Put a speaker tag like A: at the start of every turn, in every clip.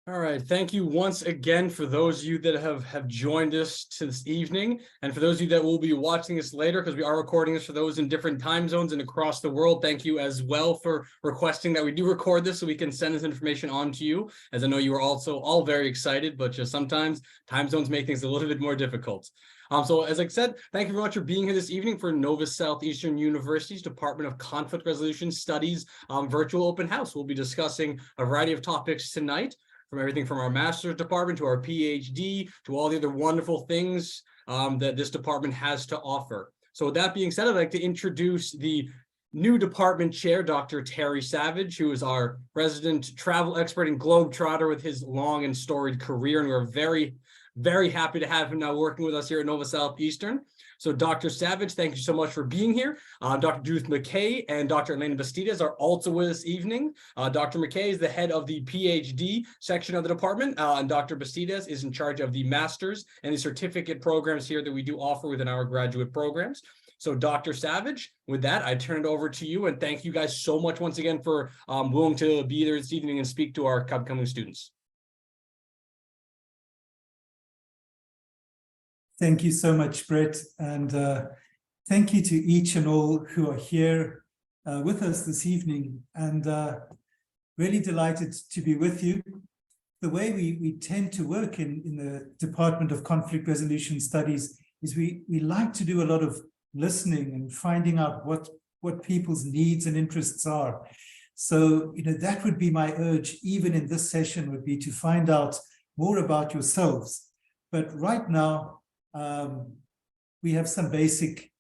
A: All right. Thank you once again for those of you that have joined us to this evening. And for those of you that will be watching this later, because we are recording this for those in different time zones and across the world, thank you as well for requesting that we do record this so we can send this information on to you. As I know you are also all very excited, but just sometimes time zones make things a little bit more difficult. So as I said, thank you very much for being here this evening for Nova Southeastern University's Department of Conflict Resolution Studies virtual open house. We'll be discussing a variety of topics tonight, from everything from our master's department to our PhD to all the other wonderful things that this department has to offer. So with that being said, I'd like to introduce the new department chair, Dr. Terry Savage, who is our resident travel expert and globetrotter with his long and storied career. And we're very, very happy to have him now working with us here at Nova Southeastern. So Dr. Savage, thank you so much for being here. Dr. Judith McKay and Dr. Elena Bastidas are also with us this evening. Dr. McKay is the head of the PhD section of the department, and Dr. Bastidas is in charge of the master's and the certificate programs here that we do offer within our graduate programs. So Dr. Savage, with that, I turn it over to you, and thank you guys so much once again for willing to be there this evening and speak to our upcoming students.
B: Thank you so much, Brett, and thank you to each and all who are here with us this evening, and really delighted to be with you. The way we tend to work in the Department of Conflict Resolution Studies is we like to do a lot of listening and finding out what people's needs and interests are. So, that would be my urge, even in this session, would be to find out more about yourselves. But right now, we have some basic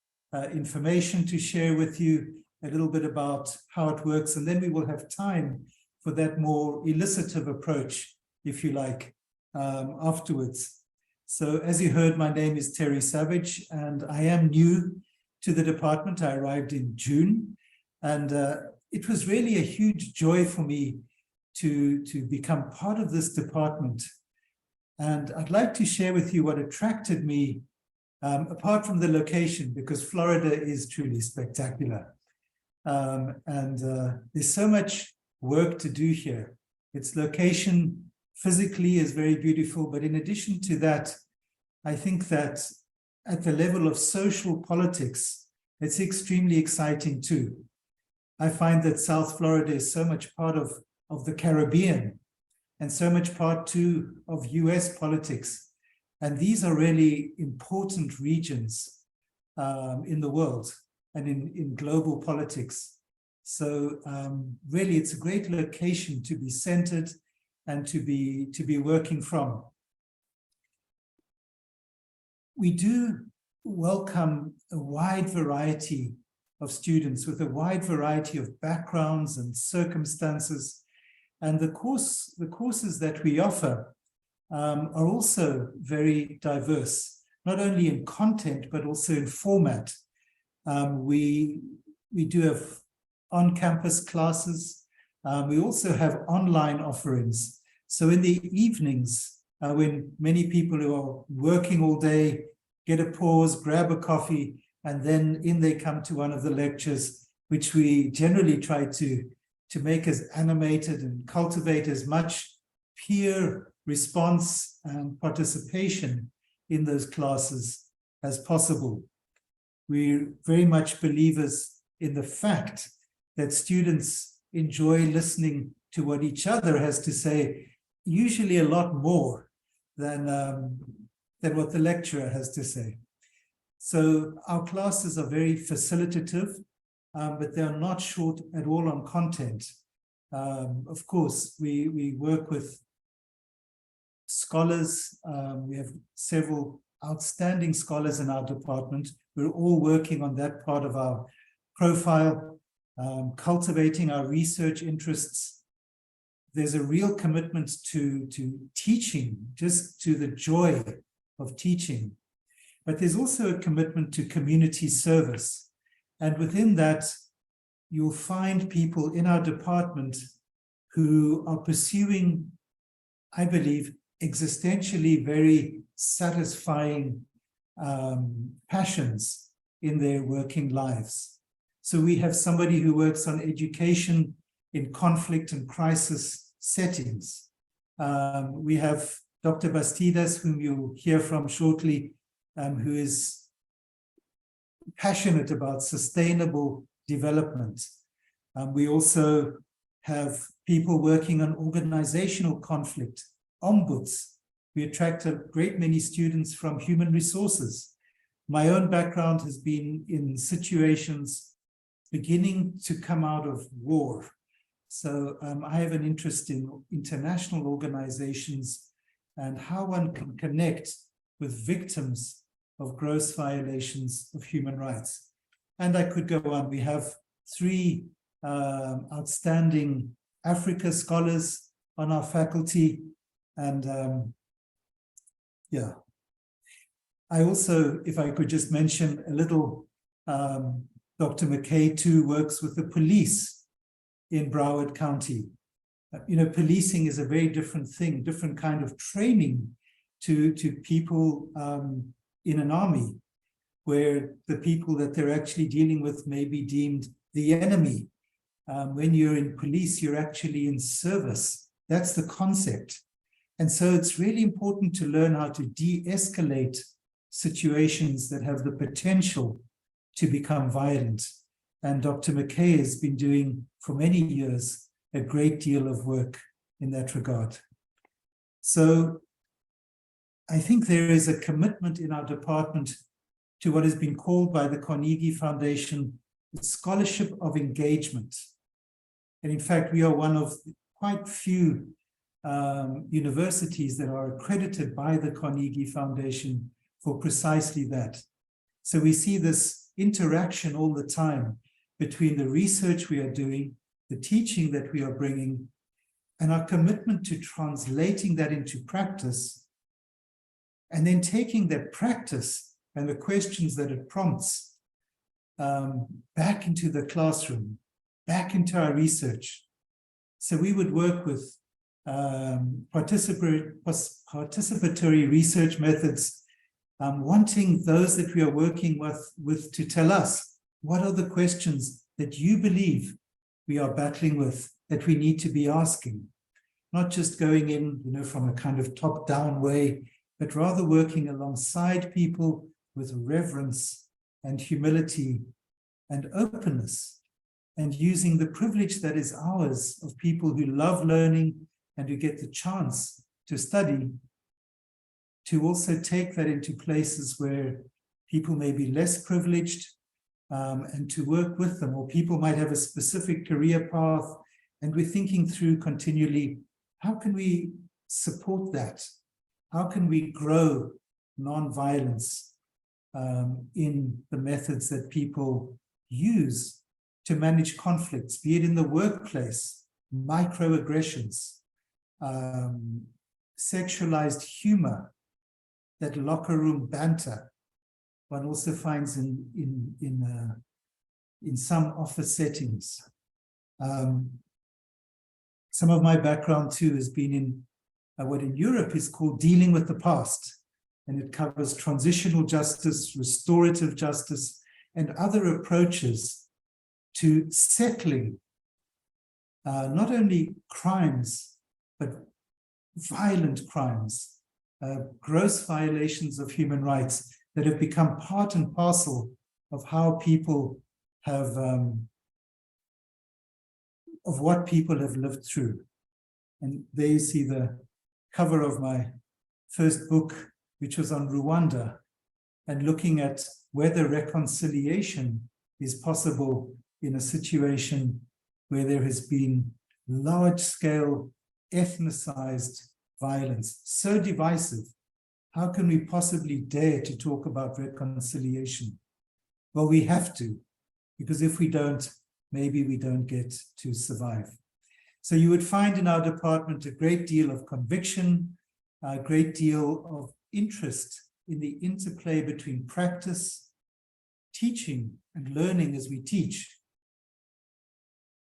B: information to share with you, a little bit about how it works, and then we will have time for that more elicitive approach, if you like, afterwards. So as you heard, my name is Terry Savage, and I am new to the department. I arrived in June, and it was really a huge joy for me to become part of this department. And I'd like to share with you what attracted me, apart from the location, because Florida is truly spectacular. There's so much work to do here. Its location physically is very beautiful, but in addition to that, I think that at the level of social politics, it's extremely exciting too. I find that South Florida is so much part of the Caribbean, and so much part too of US politics. And these are really important regions in the world and in global politics. So really it's a great location to be centered and to be working from. We do welcome a wide variety of students with a wide variety of backgrounds and circumstances. And the courses that we offer are also very diverse, not only in content, but also in format. We do have on-campus classes. We also have online offerings. So in the evenings, when many people who are working all day get a pause, grab a coffee, and then in they come to one of the lectures, which we generally try to make as animated and cultivate as much peer response and participation in those classes as possible. We're very much believers in the fact that students enjoy listening to what each other has to say, usually a lot more than what the lecturer has to say. So our classes are very facilitative, but they're not short at all on content. Of course, we work with scholars. We have several outstanding scholars in our department. We're all working on that part of our profile, cultivating our research interests. There's a real commitment to teaching, just to the joy of teaching. But there's also a commitment to community service. And within that, you'll find people in our department who are pursuing, I believe, existentially very satisfying passions in their working lives. So we have somebody who works on education in conflict and crisis settings. We have Dr. Bastidas, whom you'll hear from shortly, who is passionate about sustainable development. We also have people working on organizational conflict, ombuds. We attract a great many students from human resources. My own background has been in situations beginning to come out of war. So I have an interest in international organizations and how one can connect with victims of gross violations of human rights. And I could go on. We have 3 outstanding Africa scholars on our faculty. And yeah, I also, if I could just mention a little, Dr. McKay too works with the police in Broward County. You know, policing is a very different thing, different kind of training to people in an army, where the people that they're actually dealing with may be deemed the enemy. When you're in police, you're actually in service. That's the concept. And so it's really important to learn how to de-escalate situations that have the potential to become violent. And Dr. McKay has been doing for many years a great deal of work in that regard. So I think there is a commitment in our department to what has been called by the Carnegie Foundation the scholarship of engagement. And in fact, we are one of quite few universities that are accredited by the Carnegie Foundation for precisely that. So we see this interaction all the time between the research we are doing, the teaching that we are bringing, and our commitment to translating that into practice, and then taking that practice and the questions that it prompts back into the classroom, back into our research. So we would work with participatory research methods, wanting those that we are working with to tell us, what are the questions that you believe we are battling with, that we need to be asking? Not just going in, you know, from a kind of top-down way, but rather working alongside people with reverence and humility and openness, and using the privilege that is ours of people who love learning and who get the chance to study, to also take that into places where people may be less privileged, and to work with them, or people might have a specific career path, and we're thinking through continually, how can we support that? How can we grow non-violence in the methods that people use to manage conflicts, be it in the workplace, microaggressions, sexualized humor, that locker room banter one also finds in some office settings. Some of my background too has been in what in Europe is called dealing with the past, and it covers transitional justice, restorative justice, and other approaches to settling not only crimes, but violent crimes, gross violations of human rights that have become part and parcel of how people have, of what people have lived through. And there you see the cover of my first book, which was on Rwanda, and looking at whether reconciliation is possible in a situation where there has been large-scale ethnicized violence, so divisive. How can we possibly dare to talk about reconciliation? Well, we have to, because if we don't, maybe we don't get to survive. So you would find in our department a great deal of conviction, a great deal of interest in the interplay between practice, teaching, and learning as we teach,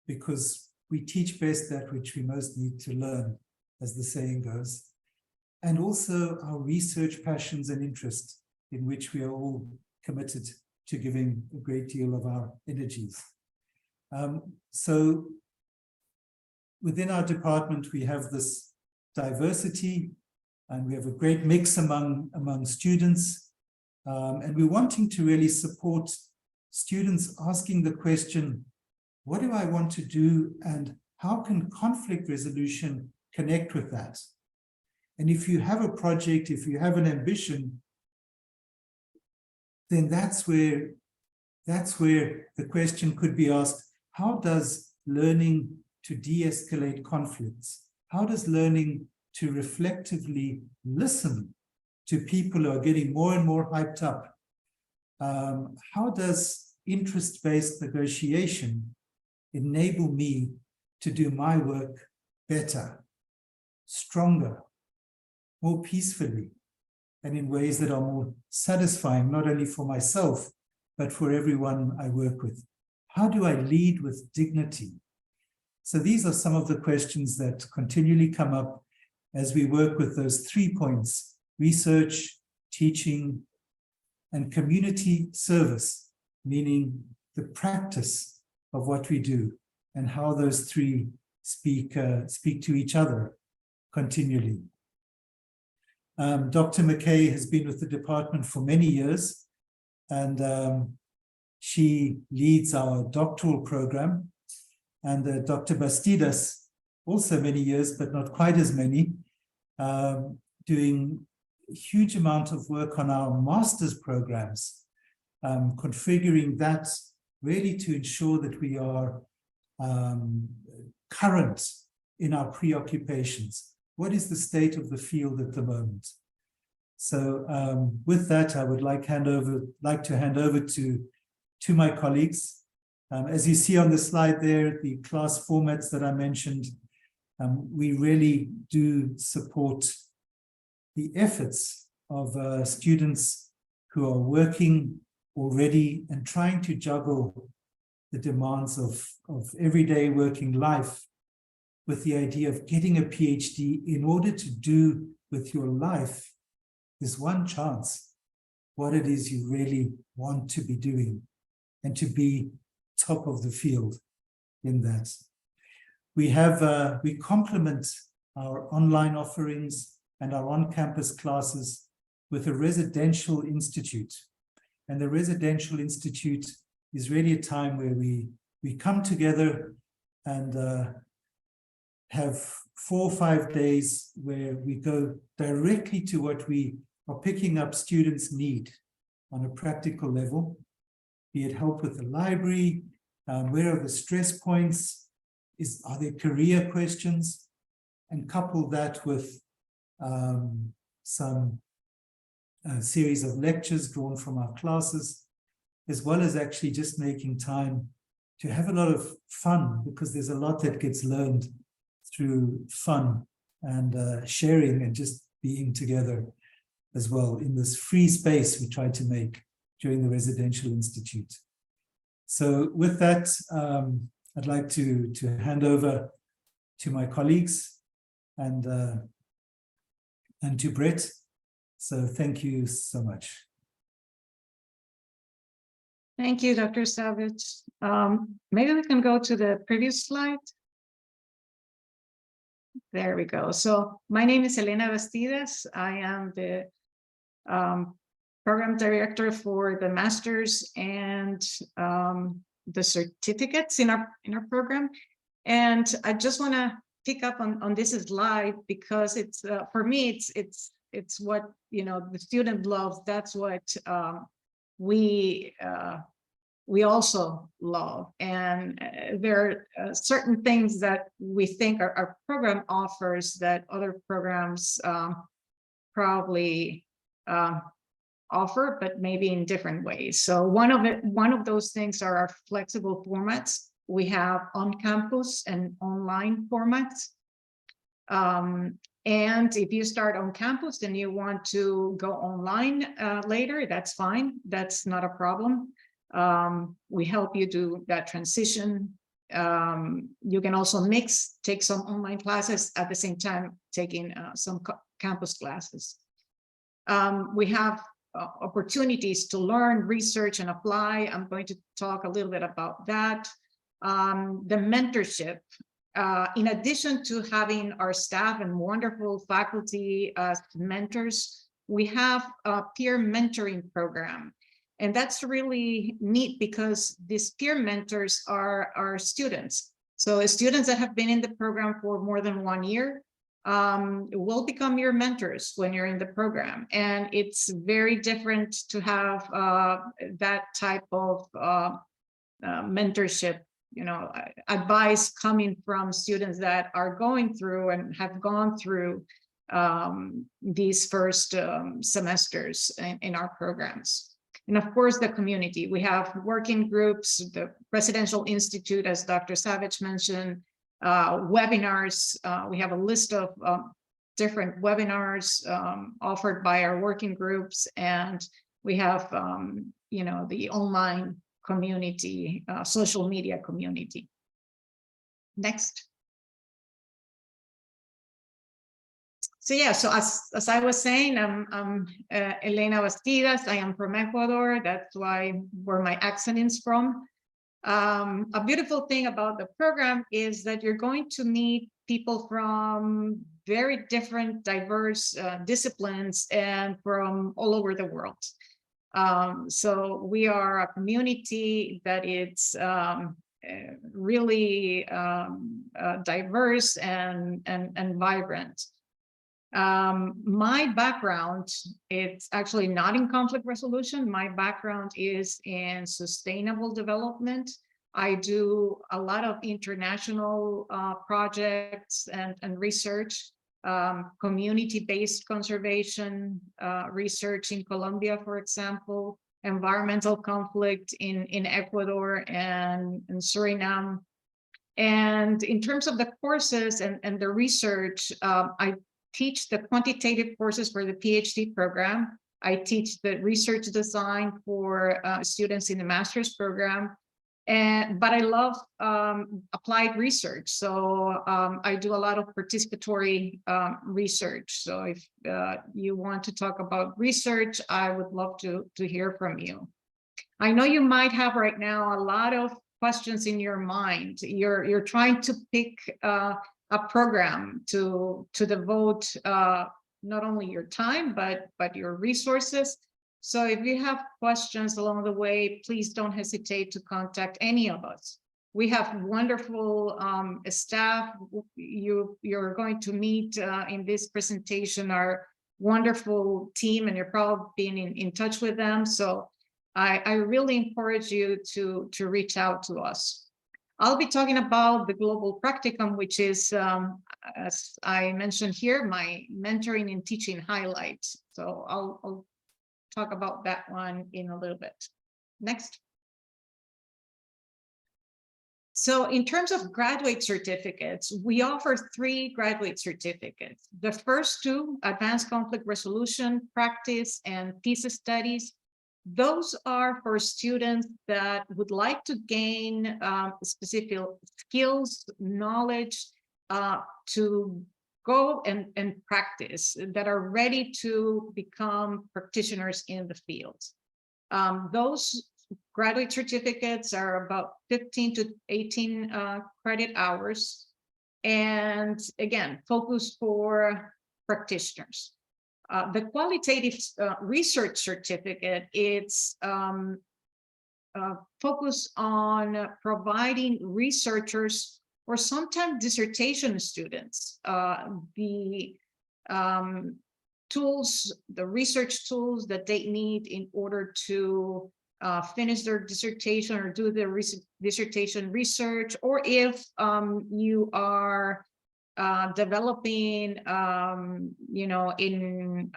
B: because we teach best that which we most need to learn, as the saying goes, and also our research passions and interest, in which we are all committed to giving a great deal of our energies. So within our department, we have this diversity, and we have a great mix among students. And we're wanting to really support students asking the question, what do I want to do, and how can conflict resolution connect with that? And if you have a project, if you have an ambition, then that's where the question could be asked, how does learning to de-escalate conflicts, how does learning to reflectively listen to people who are getting more and more hyped up, how does interest-based negotiation enable me to do my work better, stronger, more peacefully, and in ways that are more satisfying, not only for myself, but for everyone I work with? How do I lead with dignity? So these are some of the questions that continually come up as we work with those 3 points: research, teaching, and community service, meaning the practice of what we do and how those 3 speak to each other continually. Dr. McKay has been with the department for many years, and she leads our doctoral program. And Dr. Bastidas, also many years, but not quite as many, doing a huge amount of work on our master's programs, configuring that really to ensure that we are current in our preoccupations. What is the state of the field at the moment? So with that, I would like to hand over to my colleagues. As you see on the slide there, the class formats that I mentioned, we really do support the efforts of students who are working already and trying to juggle the demands of everyday working life with the idea of getting a PhD in order to do with your life this one chance what it is you really want to be doing and to be top of the field in that. We complement our online offerings and our on-campus classes with a residential institute. And the residential institute is really a time where we come together and have 4 or 5 days where we go directly to what we are picking up students' need on a practical level, be it help with the library, where are the stress points, are there career questions, and couple that with some series of lectures drawn from our classes, as well as actually just making time to have a lot of fun, because there's a lot that gets learned through fun and sharing and just being together as well in this free space we try to make during the residential institute. So with that, I'd like to hand over to my colleagues and to Brett. So thank you so much.
C: Thank you, Dr. Savage. Maybe we can go to the previous slide. There we go. So my name is Elena Bastidas. I am the program director for the master's and the certificates in our program. And I just want to pick up on this slide because it's for me it's what the student loves. That's what we also love. And there are certain things that we think our program offers that other programs probably offer, but maybe in different ways. So one of those things are our flexible formats. We have on-campus and online formats. And if you start on campus and you want to go online later, that's fine. That's not a problem. We help you do that transition. You can also take some online classes at the same time taking some campus classes. We have opportunities to learn, research, and apply. I'm going to talk a little bit about that. The mentorship in addition to having our staff and wonderful faculty as mentors, we have a peer mentoring program. And that's really neat because these peer mentors are students. So students that have been in the program for more than 1 year will become your mentors when you're in the program. And it's very different to have that type of mentorship, advice coming from students that are going through and have gone through these first semesters in our programs. And of course, the community. We have working groups, the Residential Institute, as Dr. Savage mentioned, webinars. We have a list of different webinars offered by our working groups, and we have, the online community, social media community. Next. So yeah, so as I was saying, I'm Elena Bastidas. I am from Ecuador. That's where my accent is from. A beautiful thing about the program is that you're going to meet people from very different, diverse disciplines and from all over the world. So we are a community that is really diverse and vibrant. My background, it's actually not in conflict resolution. My background is in sustainable development. I do a lot of international projects and research, community-based conservation research in Colombia, for example, environmental conflict in Ecuador and Suriname. And in terms of the courses and the research, I teach the quantitative courses for the PhD program. I teach the research design for students in the master's program. But I love applied research. So I do a lot of participatory research. So if you want to talk about research, I would love to hear from you. I know you might have right now a lot of questions in your mind. You're trying to pick a program to devote not only your time, but your resources. So if you have questions along the way, please don't hesitate to contact any of us. We have wonderful staff. You're going to meet in this presentation our wonderful team, and you're probably being in touch with them. So I really encourage you to reach out to us. I'll be talking about the Global Practicum, which is, as I mentioned here, my mentoring and teaching highlight. So I'll talk about that one in a little bit. Next. So in terms of graduate certificates, we offer 3 graduate certificates. The first 2, Advanced Conflict Resolution, Practice, and Peace Studies. Those are for students that would like to gain specific skills, knowledge to go and practice, that are ready to become practitioners in the field. Those graduate certificates are about 15 to 18 credit hours. And again, focused for practitioners. The qualitative research certificate, it's focused on providing researchers or sometimes dissertation students the tools, the research tools that they need in order to finish their dissertation or do their dissertation research, or if you are developing, in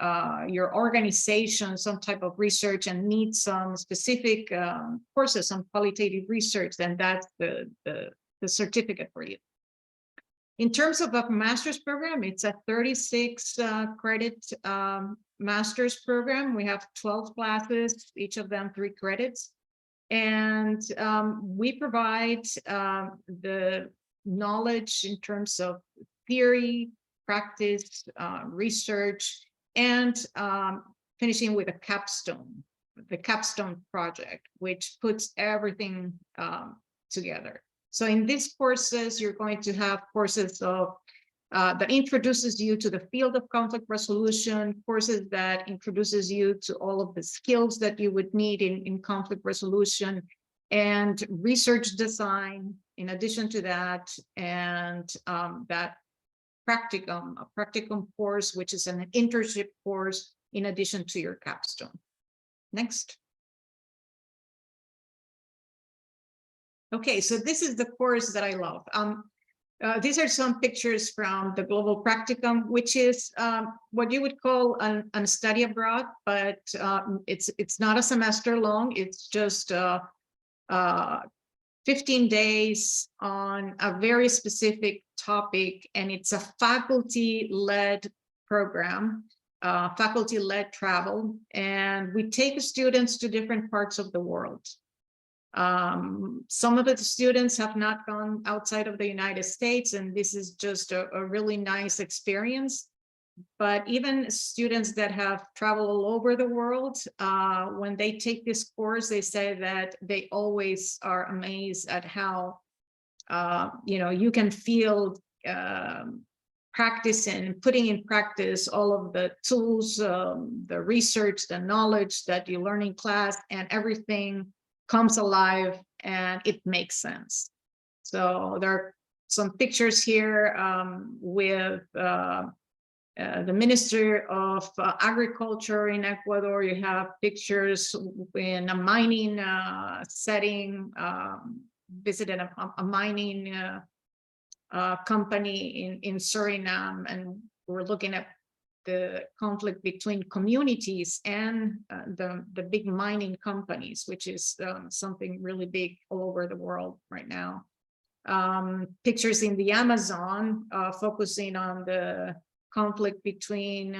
C: your organization, some type of research and need some specific courses on qualitative research, then that's the certificate for you. In terms of a master's program, it's a 36 credit master's program. We have 12 classes, each of them 3 credits. And we provide the knowledge in terms of theory, practice, research, and finishing with a capstone, the capstone project, which puts everything together. So in these courses, you're going to have courses of that introduces you to the field of conflict resolution, courses that introduces you to all of the skills that you would need in conflict resolution, and research design in addition to that, and that practicum, a practicum course, which is an internship course in addition to your capstone. Next. Okay, so this is the course that I love. These are some pictures from the Global Practicum, which is what you would call a study abroad, but it's not a semester long. It's just 15 days on a very specific topic, and it's a faculty-led program, faculty-led travel, and we take students to different parts of the world. Some of the students have not gone outside of the United States, and this is just a really nice experience. But even students that have traveled all over the world, when they take this course, they say that they always are amazed at how, you can feel practicing, putting in practice all of the tools, the research, the knowledge that you learn in class, and everything comes alive and it makes sense. So there are some pictures here with the Minister of Agriculture in Ecuador. You have pictures in a mining setting, visited a mining company in Suriname, and we're looking at the conflict between communities and the big mining companies, which is something really big all over the world right now. Pictures in the Amazon, focusing on the conflict between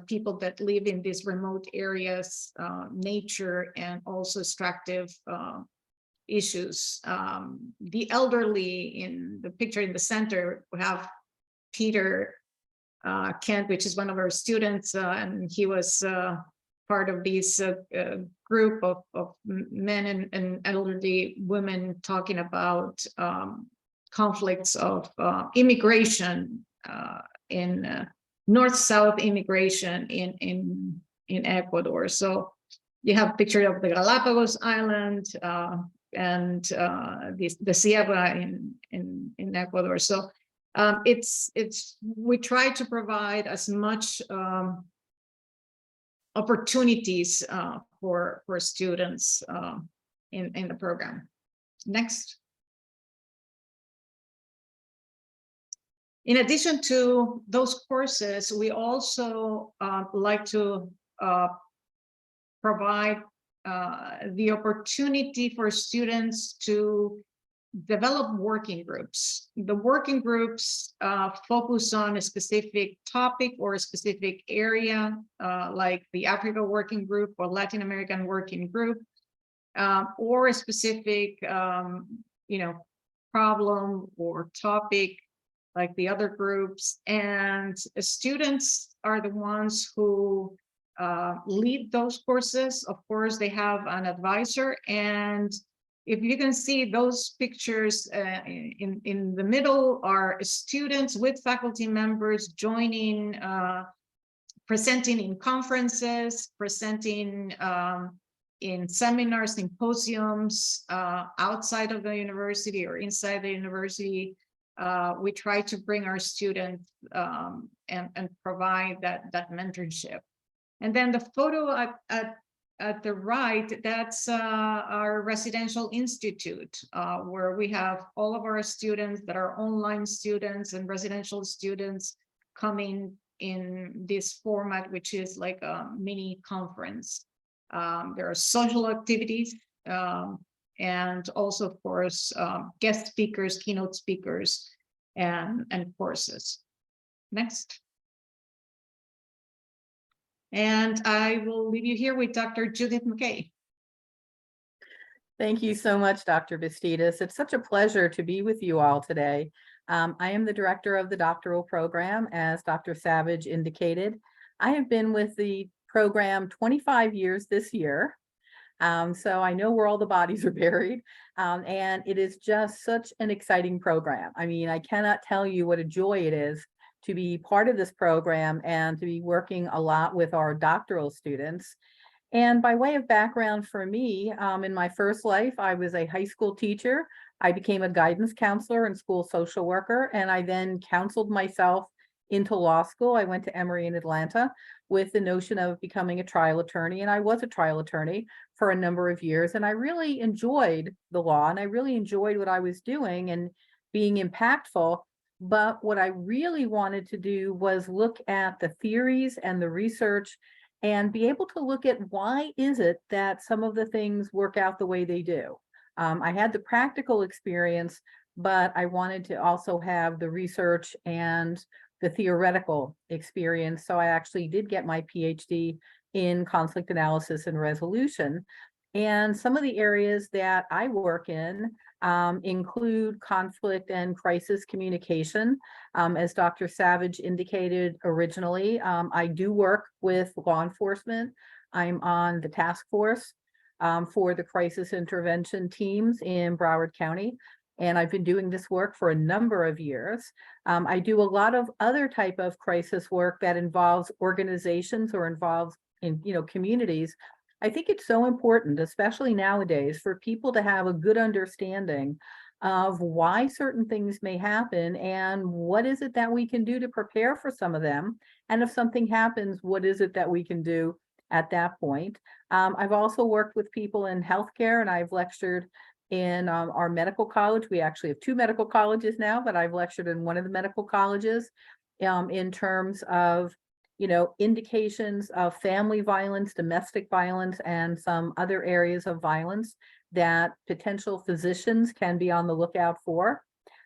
C: people that live in these remote areas, nature, and also extractive issues. The elderly, in the picture in the center, we have Peter Kent, which is one of our students, and he was part of this group of men and elderly women talking about conflicts of immigration in north-south immigration in Ecuador. So you have a picture of the Galapagos Island and the Sierra in Ecuador. So we try to provide as much opportunities for students in the program. Next. In addition to those courses, we also like to provide the opportunity for students to develop working groups. The working groups focus on a specific topic or a specific area, like the Africa Working Group or Latin American Working Group, or a specific, problem or topic like the other groups. And students are the ones who lead those courses. Of course, they have an advisor, and if you can see those pictures in the middle are students with faculty members joining, presenting in conferences, presenting in seminars, symposiums outside of the university or inside the university. We try to bring our students and provide that mentorship. And then the photo at the right, that's our residential institute, where we have all of our students that are online students and residential students coming in this format, which is like a mini conference. There are social activities and also, of course, guest speakers, keynote speakers, and courses. Next. And I will leave you here with Dr. Judith McKay.
D: Thank you so much, Dr. Bastidas. It's such a pleasure to be with you all today. I am the director of the doctoral program, as Dr. Savage indicated. I have been with the program 25 years this year. So I know where all the bodies are buried. And it is just such an exciting program. I mean, I cannot tell you what a joy it is to be part of this program and to be working a lot with our doctoral students. And by way of background for me, in my first life, I was a high school teacher. I became a guidance counselor and school social worker, and I then counseled myself into law school. I went to Emory in Atlanta with the notion of becoming a trial attorney, and I was a trial attorney for a number of years, and I really enjoyed the law, and I really enjoyed what I was doing and being impactful. But what I really wanted to do was look at the theories and the research and be able to look at why is it that some of the things work out the way they do. I had the practical experience, but I wanted to also have the research and the theoretical experience. So I actually did get my PhD in conflict analysis and resolution. And some of the areas that I work in include conflict and crisis communication. As Dr. Savage indicated originally, I do work with law enforcement. I'm on the task force for the crisis intervention teams in Broward County. And I've been doing this work for a number of years. I do a lot of other type of crisis work that involves organizations or involves in communities. I think it's so important, especially nowadays, for people to have a good understanding of why certain things may happen and what is it that we can do to prepare for some of them. And if something happens, what is it that we can do at that point? I've also worked with people in healthcare, and I've lectured in our medical college. We actually have two medical colleges now, but I've lectured in one of the medical colleges in terms of indications of family violence, domestic violence, and some other areas of violence that potential physicians can be on the lookout for.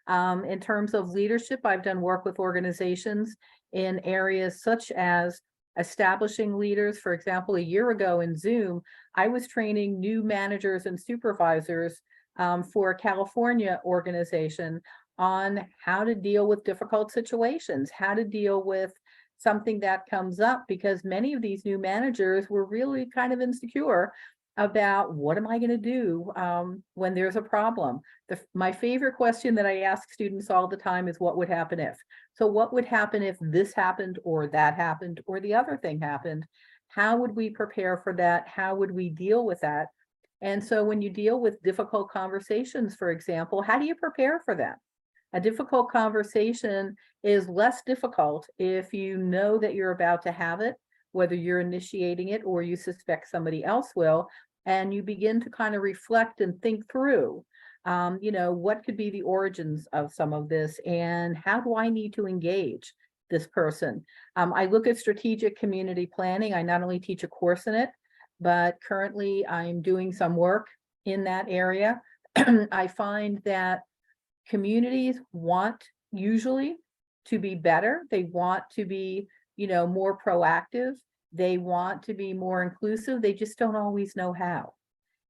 D: In terms of leadership, I've done work with organizations in areas such as establishing leaders. For example, a year ago in Zoom, I was training new managers and supervisors for a California organization on how to deal with difficult situations, how to deal with something that comes up, because many of these new managers were really kind of insecure about what am I going to do when there's a problem. My favorite question that I ask students all the time is what would happen if? So what would happen if this happened or that happened or the other thing happened? How would we prepare for that? How would we deal with that? And so when you deal with difficult conversations, for example, how do you prepare for that? A difficult conversation is less difficult if you know that you're about to have it, whether you're initiating it or you suspect somebody else will, and you begin to kind of reflect and think through, what could be the origins of some of this and how do I need to engage this person? I look at strategic community planning. I not only teach a course in it, but currently I'm doing some work in that area. I find that communities want usually to be better. They want to be, more proactive. They want to be more inclusive. They just don't always know how.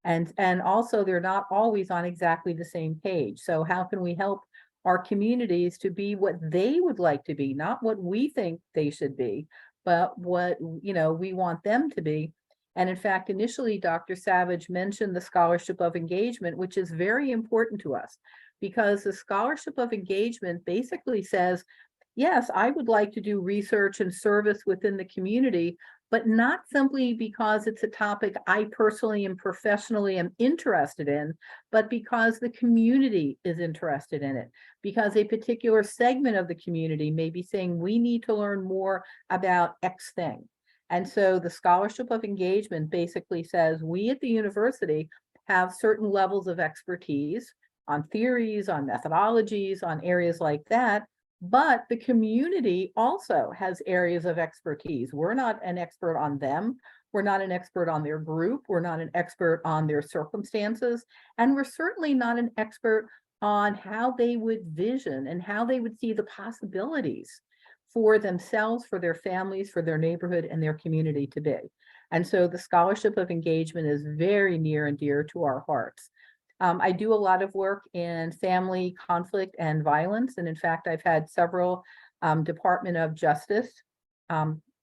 D: And also they're not always on exactly the same page. So how can we help our communities to be what they would like to be, not what we think they should be, but what, we want them to be. And in fact, initially, Dr. Savage mentioned the scholarship of engagement, which is very important to us, because the scholarship of engagement basically says, yes, I would like to do research and service within the community, but not simply because it's a topic I personally and professionally am interested in, but because the community is interested in it, because a particular segment of the community may be saying, we need to learn more about X thing. And so the scholarship of engagement basically says, we at the university have certain levels of expertise on theories, on methodologies, on areas like that. But the community also has areas of expertise. We're not an expert on them. We're not an expert on their group. We're not an expert on their circumstances. And we're certainly not an expert on how they would vision and how they would see the possibilities for themselves, for their families, for their neighborhood and their community to be. And so the scholarship of engagement is very near and dear to our hearts. I do a lot of work in family conflict and violence. And in fact, I've had several Department of Justice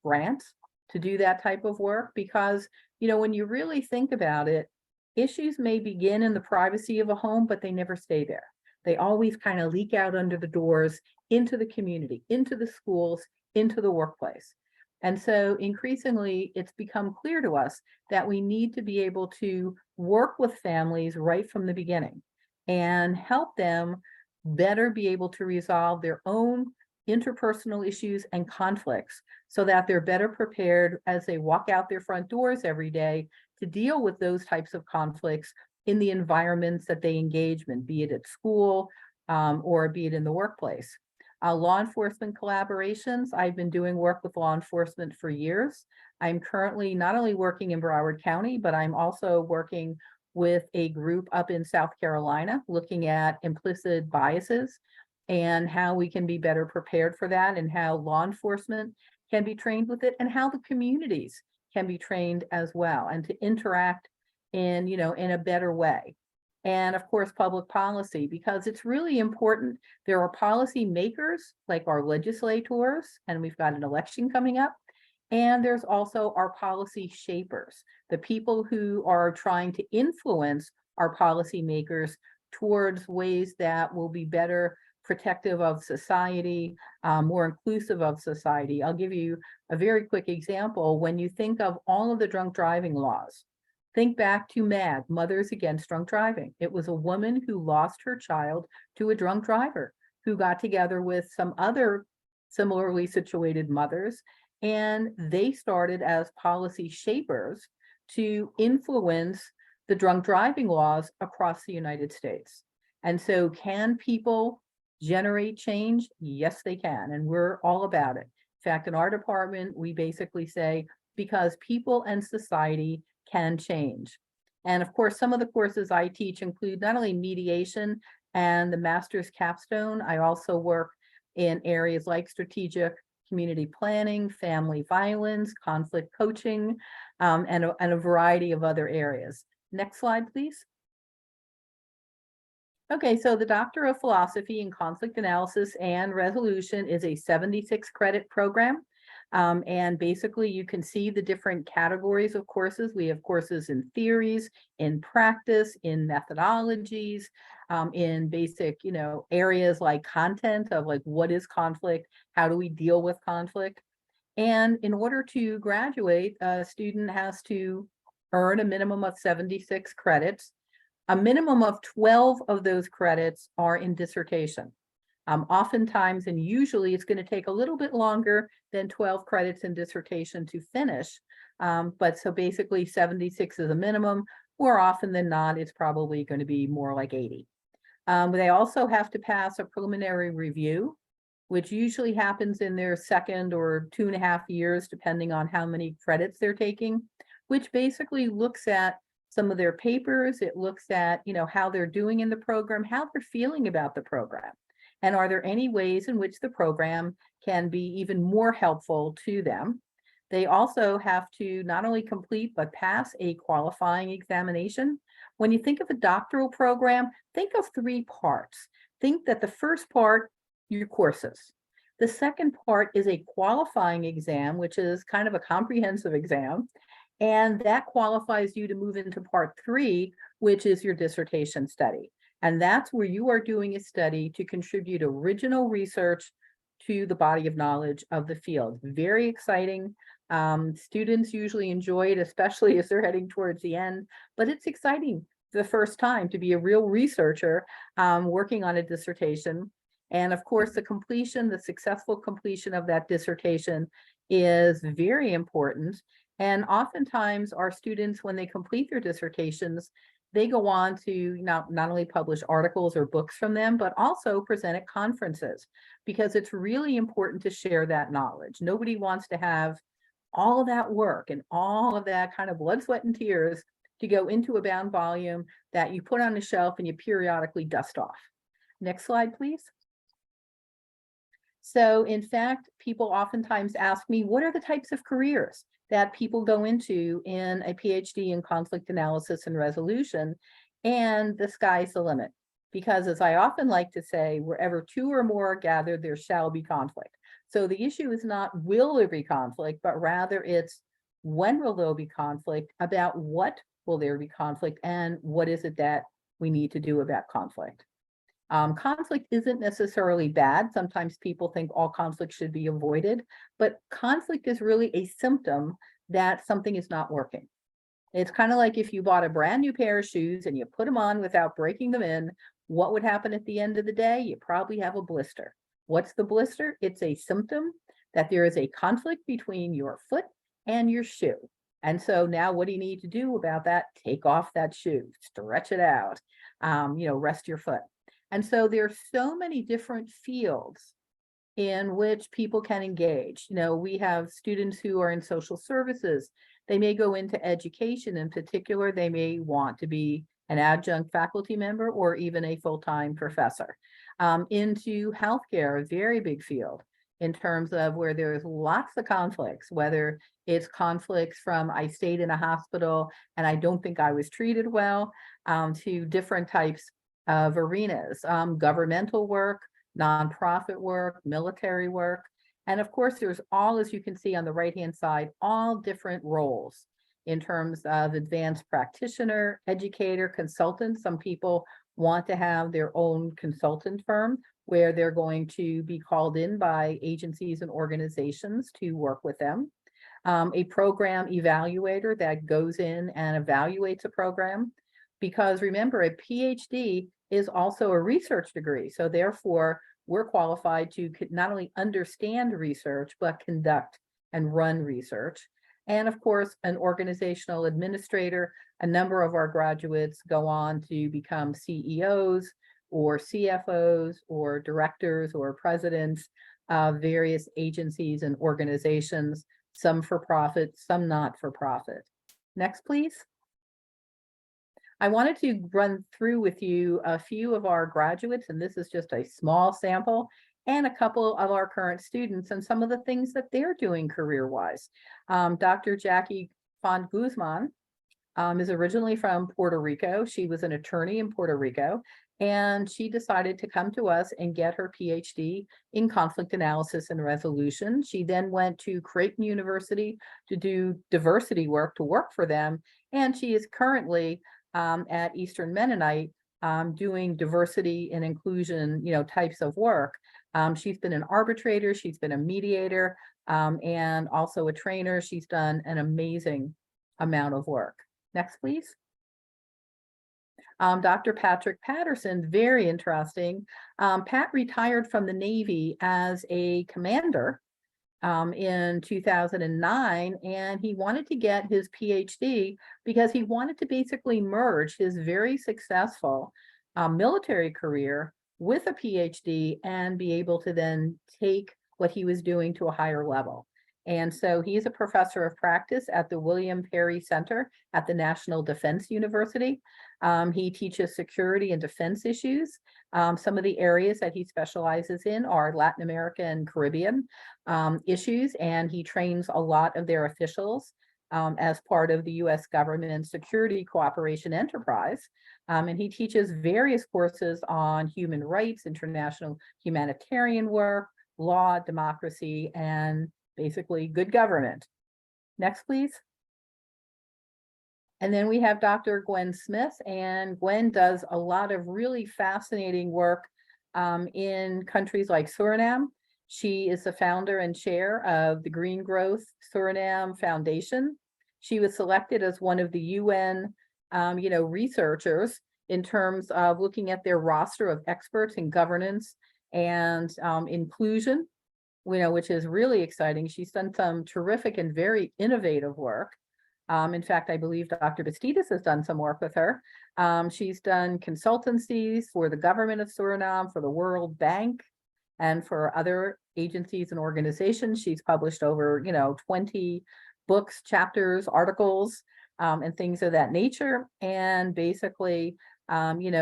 D: grants to do that type of work, because you know, when you really think about it, issues may begin in the privacy of a home, but they never stay there. They always kind of leak out under the doors into the community, into the schools, into the workplace. And so increasingly, it's become clear to us that we need to be able to work with families right from the beginning and help them better be able to resolve their own interpersonal issues and conflicts so that they're better prepared as they walk out their front doors every day to deal with those types of conflicts in the environments that they engage in, be it at school or be it in the workplace. Law enforcement collaborations, I've been doing work with law enforcement for years. I'm currently not only working in Broward County, but I'm also working with a group up in South Carolina looking at implicit biases and how we can be better prepared for that, and how law enforcement can be trained with it, and how the communities can be trained as well, and to interact in, you know, in a better way. And of course, public policy, because it's really important. There are policy makers like our legislators, and we've got an election coming up. And there's also our policy shapers, the people who are trying to influence our policy makers towards ways that will be better protective of society, more inclusive of society. I'll give you a very quick example. When you think of all of the drunk driving laws, think back to MADD, Mothers Against Drunk Driving. It was a woman who lost her child to a drunk driver who got together with some other similarly situated mothers, and they started as policy shapers to influence the drunk driving laws across the United States. And so can people generate change? Yes, they can, and we're all about it. In fact, in our department, we basically say, because people and society can change. And of course, some of the courses I teach include not only mediation and the master's capstone, I also work in areas like strategic community planning, family violence, conflict coaching, and a variety of other areas. Next slide, please. Okay, so the Doctor of Philosophy in Conflict Analysis and Resolution is a 76 credit program. And basically you can see the different categories of courses. We have courses in theories, in practice, in methodologies, in basic, you know, areas like content of like, what is conflict? How do we deal with conflict? And in order to graduate, a student has to earn a minimum of 76 credits. A minimum of 12 of those credits are in dissertation. Oftentimes, and usually it's going to take a little bit longer than 12 credits in dissertation to finish. But so basically 76 is a minimum. More often than not, it's probably going to be more like 80. They also have to pass a preliminary review, which usually happens in their second or 2.5 years, depending on how many credits they're taking, which basically looks at some of their papers. It looks at, you know, how they're doing in the program, how they're feeling about the program. And are there any ways in which the program can be even more helpful to them? They also have to not only complete, but pass a qualifying examination. When you think of a doctoral program, think of 3 parts. Think that the first part, your courses. The second part is a qualifying exam, which is kind of a comprehensive exam. And that qualifies you to move into part 3, which is your dissertation study. And that's where you are doing a study to contribute original research to the body of knowledge of the field. Very exciting. Students usually enjoy it, especially as they're heading towards the end, but it's exciting the first time to be a real researcher working on a dissertation. And of course, the successful completion of that dissertation is very important. And oftentimes our students, when they complete their dissertations, they go on to not only publish articles or books from them, but also present at conferences, because it's really important to share that knowledge. Nobody wants to have all of that work and all of that kind of blood, sweat, and tears to go into a bound volume that you put on a shelf and you periodically dust off. Next slide, please. So in fact, people oftentimes ask me, what are the types of careers that people go into in a PhD in conflict analysis and resolution? And the sky's the limit. Because as I often like to say, wherever 2 or more are gathered, there shall be conflict. So the issue is not will there be conflict, but rather it's when will there be conflict, about what will there be conflict, and what is it that we need to do about conflict. Conflict isn't necessarily bad. Sometimes people think all conflict should be avoided, but conflict is really a symptom that something is not working. It's kind of like if you bought a brand new pair of shoes and you put them on without breaking them in, what would happen at the end of the day? You probably have a blister. What's the blister? It's a symptom that there is a conflict between your foot and your shoe. And so now what do you need to do about that? Take off that shoe, stretch it out, rest your foot. And so there are so many different fields in which people can engage. We have students who are in social services. They may go into education. In particular, they may want to be an adjunct faculty member or even a full-time professor. Into healthcare, a very big field in terms of where there's lots of conflicts, whether it's conflicts from I stayed in a hospital and I don't think I was treated well, to different types of arenas, governmental work, nonprofit work, military work. And of course, there's all, as you can see on the right-hand side, all different roles in terms of advanced practitioner, educator, consultant. Some people want to have their own consultant firm where they're going to be called in by agencies and organizations to work with them. A program evaluator that goes in and evaluates a program. Because remember, a PhD is also a research degree. So therefore, we're qualified to not only understand research, but conduct and run research. And of course, an organizational administrator. A number of our graduates go on to become CEOs or CFOs or directors or presidents of various agencies and organizations, some for profit, some not for profit. Next, please. I wanted to run through with you a few of our graduates, and this is just a small sample, and a couple of our current students and some of the things that they're doing career-wise. Dr. Jackie Font Guzman is originally from Puerto Rico. She was an attorney in Puerto Rico, and she decided to come to us and get her PhD in conflict analysis and resolution. She then went to Creighton University to do diversity work, to work for them, and she is currently at Eastern Mennonite doing diversity and inclusion, types of work. She's been an arbitrator, she's been a mediator, and also a trainer. She's done an amazing amount of work. Next, please. Dr. Patrick Patterson, very interesting. Pat retired from the Navy as a commander in 2009, and he wanted to get his PhD because he wanted to basically merge his very successful military career with a PhD and be able to then take what he was doing to a higher level. And so he's a professor of practice at the William Perry Center at the National Defense University. He teaches security and defense issues. Some of the areas that he specializes in are Latin America and Caribbean issues, and he trains a lot of their officials as part of the U.S. government security cooperation enterprise. And he teaches various courses on human rights, international humanitarian work, law, democracy, and basically good government. Next, please. And then we have Dr. Gwen Smith, and Gwen does a lot of really fascinating work in countries like Suriname. She is the founder and chair of the Green Growth Suriname Foundation. She was selected as one of the UN, researchers in terms of looking at their roster of experts in governance and inclusion, which is really exciting. She's done some terrific and very innovative work. In fact, I believe Dr. Bastidas has done some work with her. She's done consultancies for the government of Suriname, for the World Bank, and for other agencies and organizations. She's published over, 20 books, chapters, articles, and things of that nature. And basically,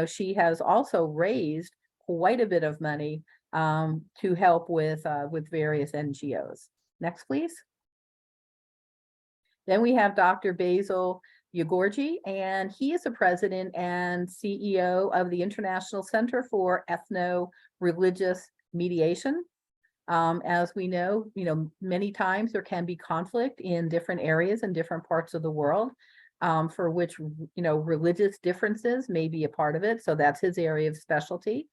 D: she has also raised quite a bit of money to help with various NGOs. Next, please. Then we have Dr. Basil Yagorji, and he is the president and CEO of the International Center for Ethno-Religious Mediation. As we know, many times there can be conflict in different areas and different parts of the world, for which, religious differences may be a part of it. So that's his area of specialty.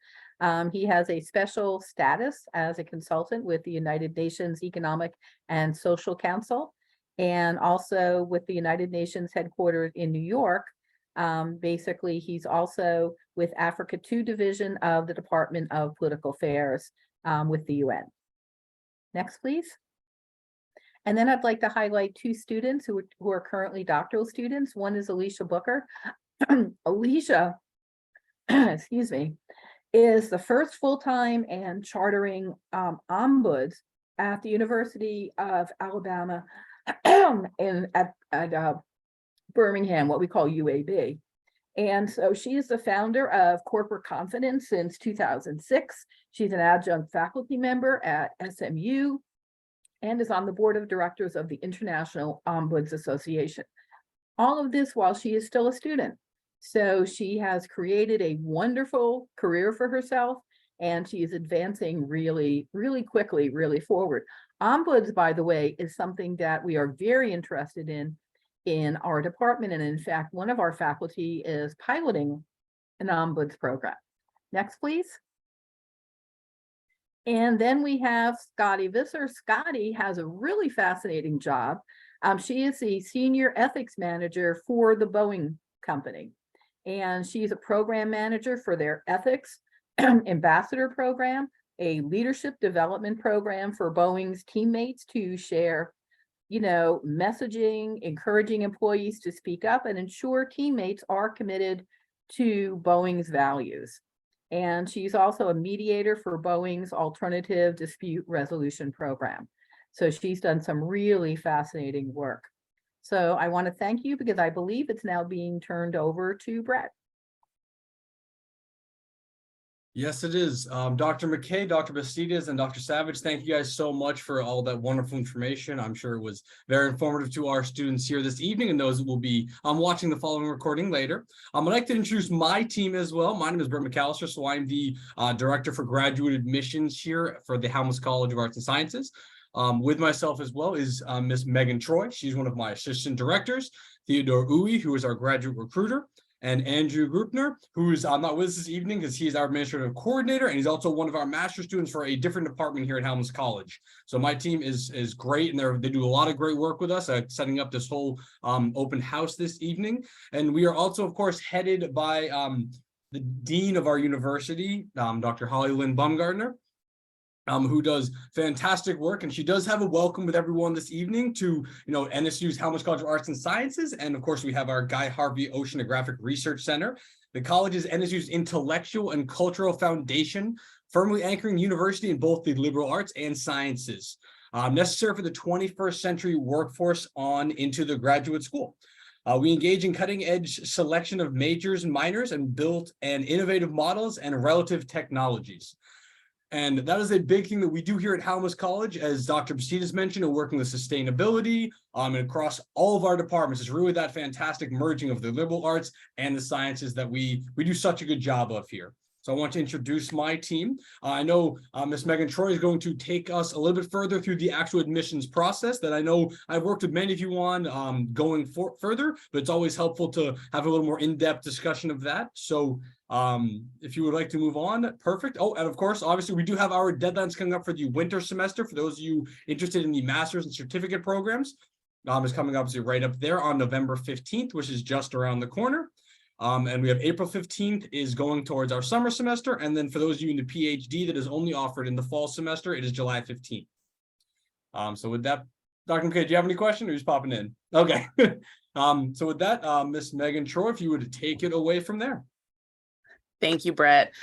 D: He has a special status as a consultant with the United Nations Economic and Social Council, and also with the United Nations headquartered in New York. Basically, he's also with Africa 2 Division of the Department of Political Affairs with the UN. Next, please. And then I'd like to highlight two students who are currently doctoral students. One is Alicia Booker. Alicia, excuse me, is the first full-time and chartering ombuds at the University of Alabama at Birmingham, what we call UAB. And so she is the founder of Corporate Confidence since 2006. She's an adjunct faculty member at SMU and is on the board of directors of the International Ombuds Association. All of this while she is still a student. So she has created a wonderful career for herself, and she is advancing really, really quickly, really forward. Ombuds, by the way, is something that we are very interested in our department. And in fact, one of our faculty is piloting an ombuds program. Next, please. And then we have Scotty Visser. Scotty has a really fascinating job. She is the senior ethics manager for the Boeing company. And she's a program manager for their ethics ambassador program, a leadership development program for Boeing's teammates to share, messaging, encouraging employees to speak up and ensure teammates are committed to Boeing's values. And she's also a mediator for Boeing's alternative dispute resolution program. So she's done some really fascinating work. So I want to thank you because I believe it's now being turned over to Brett.
A: Yes, it is. Dr. McKay, Dr. Bastidas, and Dr. Savage, thank you guys so much for all that wonderful information. I'm sure it was very informative to our students here this evening and those that will be watching the following recording later. I'd like to introduce my team as well. My name is Brett McAllister, so I'm the Director for Graduate Admissions here for the Halmos College of Arts and Sciences. With myself as well is Miss Megan Troy. She's one of my assistant directors. Theodore Uwe, who is our graduate recruiter. And Andrew Grupner, who is not with us this evening because he's our administrative coordinator, and he's also one of our master students for a different department here at Halmos College. So my team is great, and they do a lot of great work with us setting up this whole open house this evening. And we are also, of course, headed by the dean of our university, Dr. Holly Lynn Baumgartner, who does fantastic work, and she does have a welcome with everyone this evening to, NSU's Halmos College of Arts and Sciences, and of course we have our Guy Harvey Oceanographic Research Center. The college is NSU's intellectual and cultural foundation, firmly anchoring the university in both the liberal arts and sciences, necessary for the 21st century workforce on into the graduate school. We engage in cutting-edge selection of majors and minors and built innovative models and relative technologies. And that is a big thing that we do here at Halmos College, as Dr. Bastidas mentioned, working with sustainability and across all of our departments. It's really that fantastic merging of the liberal arts and the sciences that we do such a good job of here. So I want to introduce my team. I know Ms. Megan Troy is going to take us a little bit further through the actual admissions process that I know I've worked with many of you on going further, but it's always helpful to have a little more in-depth discussion of that. So if you would like to move on, perfect. Oh, and of course, obviously we do have our deadlines coming up for the winter semester. For those of you interested in the master's and certificate programs, is coming up right up there on November 15th, which is just around the corner. And we have April 15th is going towards our summer semester. And then for those of you in the PhD that is only offered in the fall semester, it is July 15th. So with that, Dr. McKay, do you have any questions or just popping in? Okay. So with that, Miss Megan Troy, if you would take it away from there.
E: Thank you, Brett.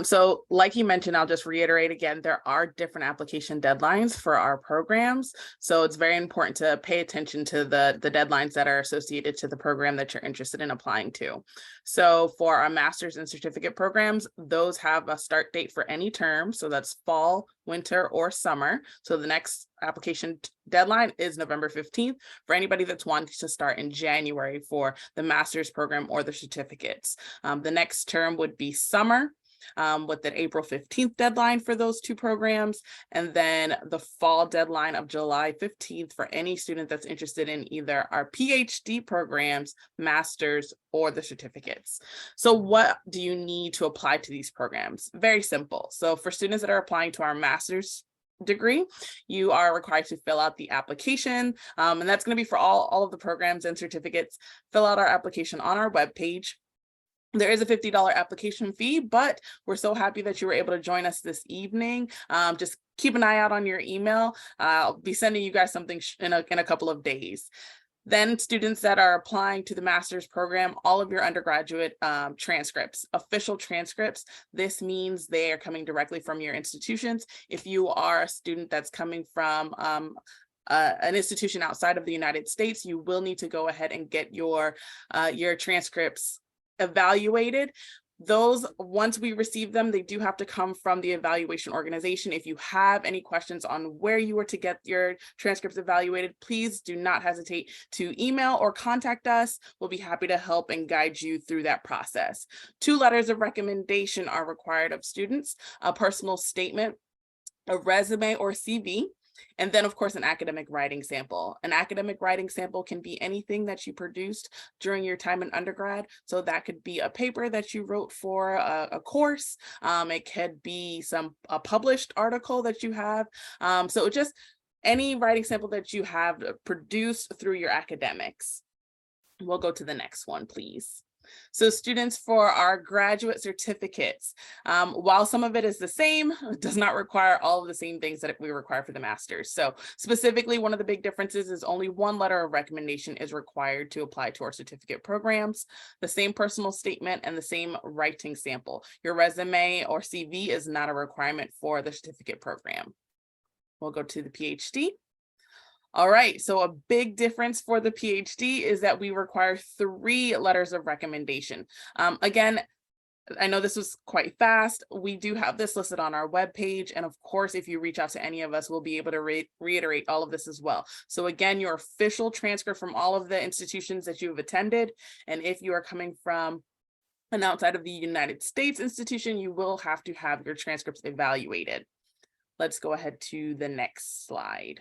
E: So like you mentioned, I'll just reiterate again, there are different application deadlines for our programs. So it's very important to pay attention to the deadlines that are associated to the program that you're interested in applying to. So for our master's and certificate programs, those have a start date for any term. So that's fall, winter, or summer. So the next application deadline is November 15th for anybody that's wanting to start in January for the master's program or the certificates. The next term would be summer. with an April 15th deadline for those two programs, and then the fall deadline of July 15th for any student that's interested in either our PhD programs, master's, or the certificates. So what do you need to apply to these programs? Very simple. So for students that are applying to our master's degree, you are required to fill out the application, and that's going to be for all of the programs and certificates. Fill out our application on our webpage. There is a $50 application fee, but we're so happy that you were able to join us this evening. Just keep an eye out on your email. I'll be sending you guys something in a couple of days. Then students that are applying to the master's program, all of your undergraduate transcripts, official transcripts. This means they are coming directly from your institutions. If you are a student that's coming from an institution outside of the United States, you will need to go ahead and get your transcripts evaluated. Those, once we receive them, they do have to come from the evaluation organization. If you have any questions on where you were to get your transcripts evaluated, please do not hesitate to email or contact us. We'll be happy to help and guide you through that process. 2 letters of recommendation are required of students: a personal statement, a resume or CV, and then, of course, an academic writing sample. An academic writing sample can be anything that you produced during your time in undergrad. So that could be a paper that you wrote for a course. It could be a published article that you have. So just any writing sample that you have produced through your academics. We'll go to the next one, please. So students, for our graduate certificates, while some of it is the same, it does not require all of the same things that we require for the master's. So specifically, one of the big differences is only 1 letter of recommendation is required to apply to our certificate programs, the same personal statement and the same writing sample. Your resume or CV is not a requirement for the certificate program. We'll go to the PhD. All right, so a big difference for the PhD is that we require 3 letters of recommendation. Again, I know this was quite fast. We do have this listed on our webpage. And of course, if you reach out to any of us, we'll be able to reiterate all of this as well. So again, your official transcript from all of the institutions that you have attended. And if you are coming from an outside of the United States institution, you will have to have your transcripts evaluated. Let's go ahead to the next slide.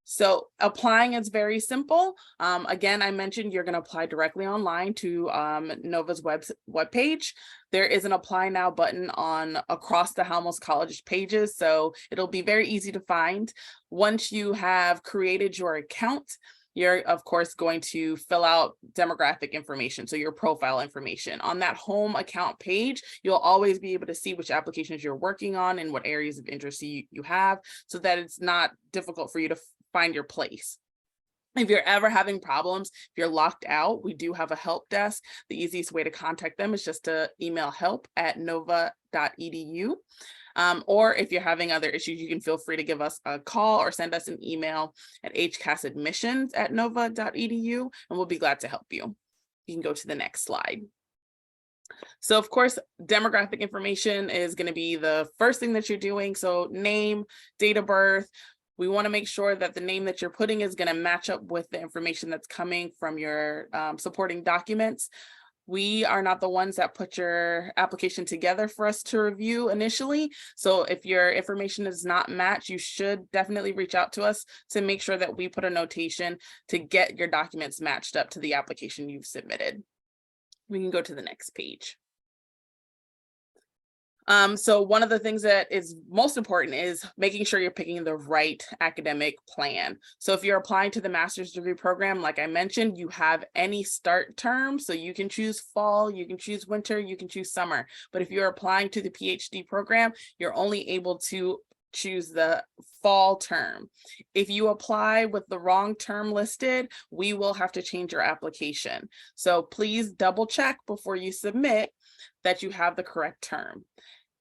E: So applying is very simple. Again, I mentioned you're going to apply directly online to NOVA's webpage. There is an apply now button across the Halmos College pages, so it'll be very easy to find. Once you have created your account, you're of course going to fill out demographic information, so your profile information. On that home account page, you'll always be able to see which applications you're working on and what areas of interest you have, so that it's not difficult for you to find your place. If you're ever having problems, if you're locked out, we do have a help desk. The easiest way to contact them is just to email help@nova.edu. Or if you're having other issues, you can feel free to give us a call or send us an email at hcasadmissions@nova.edu, and we'll be glad to help you. You can go to the next slide. So of course, demographic information is going to be the first thing that you're doing. So name, date of birth. We want to make sure that the name that you're putting is going to match up with the information that's coming from your supporting documents. We are not the ones that put your application together for us to review initially. So if your information is not matched, you should definitely reach out to us to make sure that we put a notation to get your documents matched up to the application you've submitted. We can go to the next page. So one of the things that is most important is making sure you're picking the right academic plan. So if you're applying to the master's degree program, like I mentioned, you have any start term. So you can choose fall, you can choose winter, you can choose summer. But if you're applying to the PhD program, you're only able to choose the fall term. If you apply with the wrong term listed, we will have to change your application. So please double check before you submit that you have the correct term.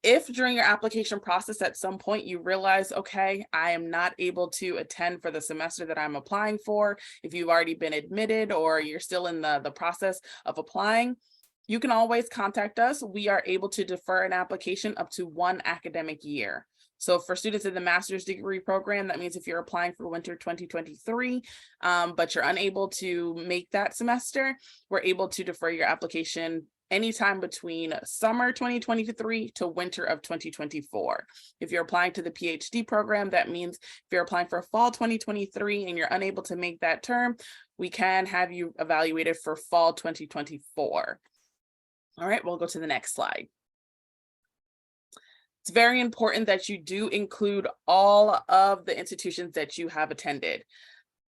E: If during your application process at some point you realize, okay, I am not able to attend for the semester that I'm applying for, if you've already been admitted or you're still in the process of applying, you can always contact us. We are able to defer an application up to 1 academic year. So for students in the master's degree program, that means if you're applying for winter 2023, but you're unable to make that semester, we're able to defer your application anytime between summer 2023 to winter of 2024. If you're applying to the PhD program, that means if you're applying for fall 2023 and you're unable to make that term, we can have you evaluated for fall 2024. All right, we'll go to the next slide. It's very important that you do include all of the institutions that you have attended.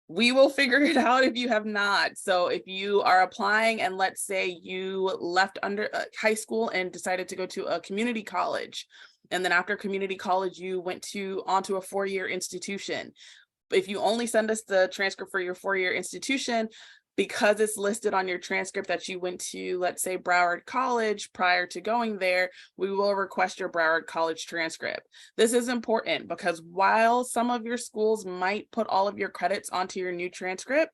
E: We will figure it out if you have not. So if you are applying and let's say you left under high school and decided to go to a community college, and then after community college, you went onto a four-year institution. If you only send us the transcript for your four-year institution, because it's listed on your transcript that you went to, let's say, Broward College prior to going there, we will request your Broward College transcript. This is important because while some of your schools might put all of your credits onto your new transcript,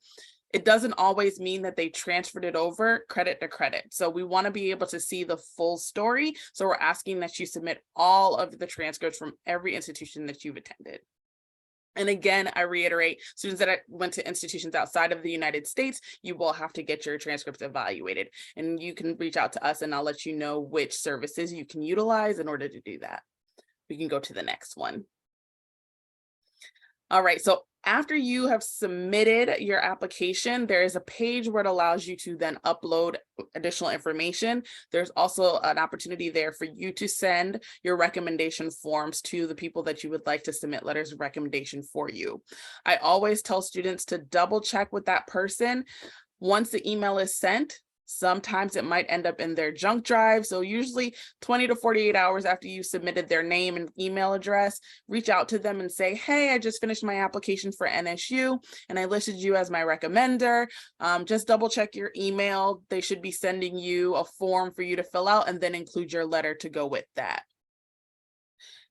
E: it doesn't always mean that they transferred it over credit to credit. So we want to be able to see the full story. So we're asking that you submit all of the transcripts from every institution that you've attended. And again, I reiterate, students that went to institutions outside of the United States, you will have to get your transcripts evaluated. And you can reach out to us and I'll let you know which services you can utilize in order to do that. We can go to the next one. All right, so after you have submitted your application, there is a page where it allows you to then upload additional information. There's also an opportunity there for you to send your recommendation forms to the people that you would like to submit letters of recommendation for you. I always tell students to double check with that person. Once the email is sent, sometimes it might end up in their junk drive. So usually 20 to 48 hours after you submitted their name and email address, reach out to them and say, hey, I just finished my application for NSU and I listed you as my recommender. Just double check your email. They should be sending you a form for you to fill out and then include your letter to go with that.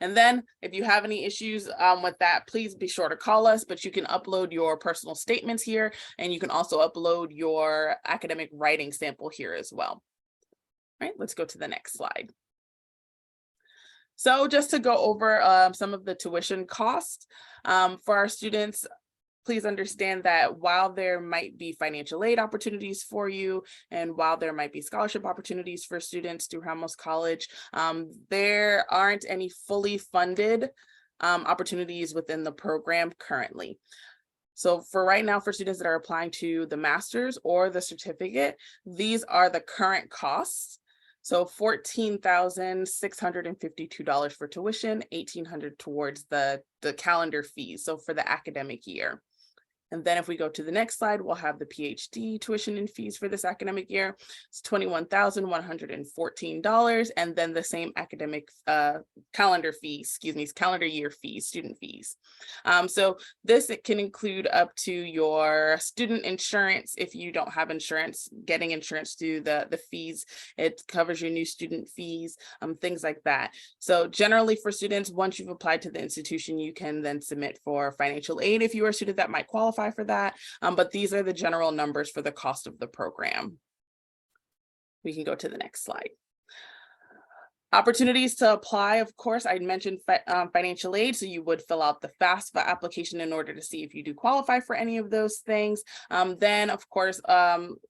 E: And then if you have any issues with that, please be sure to call us, but you can upload your personal statements here, and you can also upload your academic writing sample here as well. All right, let's go to the next slide. So just to go over some of the tuition costs for our students, please understand that while there might be financial aid opportunities for you, and while there might be scholarship opportunities for students through Halmos College, there aren't any fully funded opportunities within the program currently. So for right now, for students that are applying to the master's or the certificate, these are the current costs. So $14,652 for tuition, $1,800 towards the calendar fees. So for the academic year. And then if we go to the next slide, we'll have the PhD tuition and fees for this academic year. It's $21,114. And then the same academic calendar year fees, student fees. So this, it can include up to your student insurance. If you don't have insurance, getting insurance through the fees, it covers your new student fees, things like that. So generally for students, once you've applied to the institution, you can then submit for financial aid if you are a student that might qualify for that, but these are the general numbers for the cost of the program. We can go to the next slide. Opportunities to apply, of course, I mentioned financial aid, so you would fill out the FAFSA application in order to see if you do qualify for any of those things. Then, of course,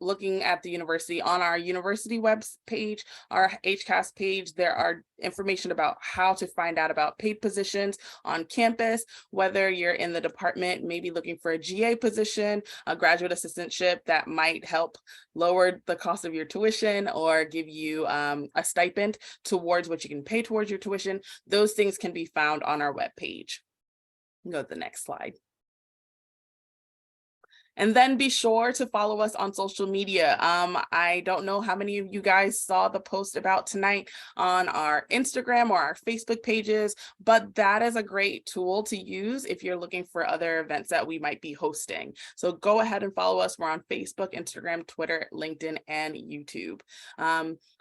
E: looking at the university, on our university web page, our HCAS page, there are information about how to find out about paid positions on campus, whether you're in the department, maybe looking for a GA position, a graduate assistantship that might help lower the cost of your tuition or give you a stipend towards what you can pay towards your tuition. Those things can be found on our webpage. Go to the next slide. And then be sure to follow us on social media. I don't know how many of you guys saw the post about tonight on our Instagram or our Facebook pages, but that is a great tool to use if you're looking for other events that we might be hosting. So go ahead and follow us. We're on Facebook, Instagram, Twitter, LinkedIn, and YouTube.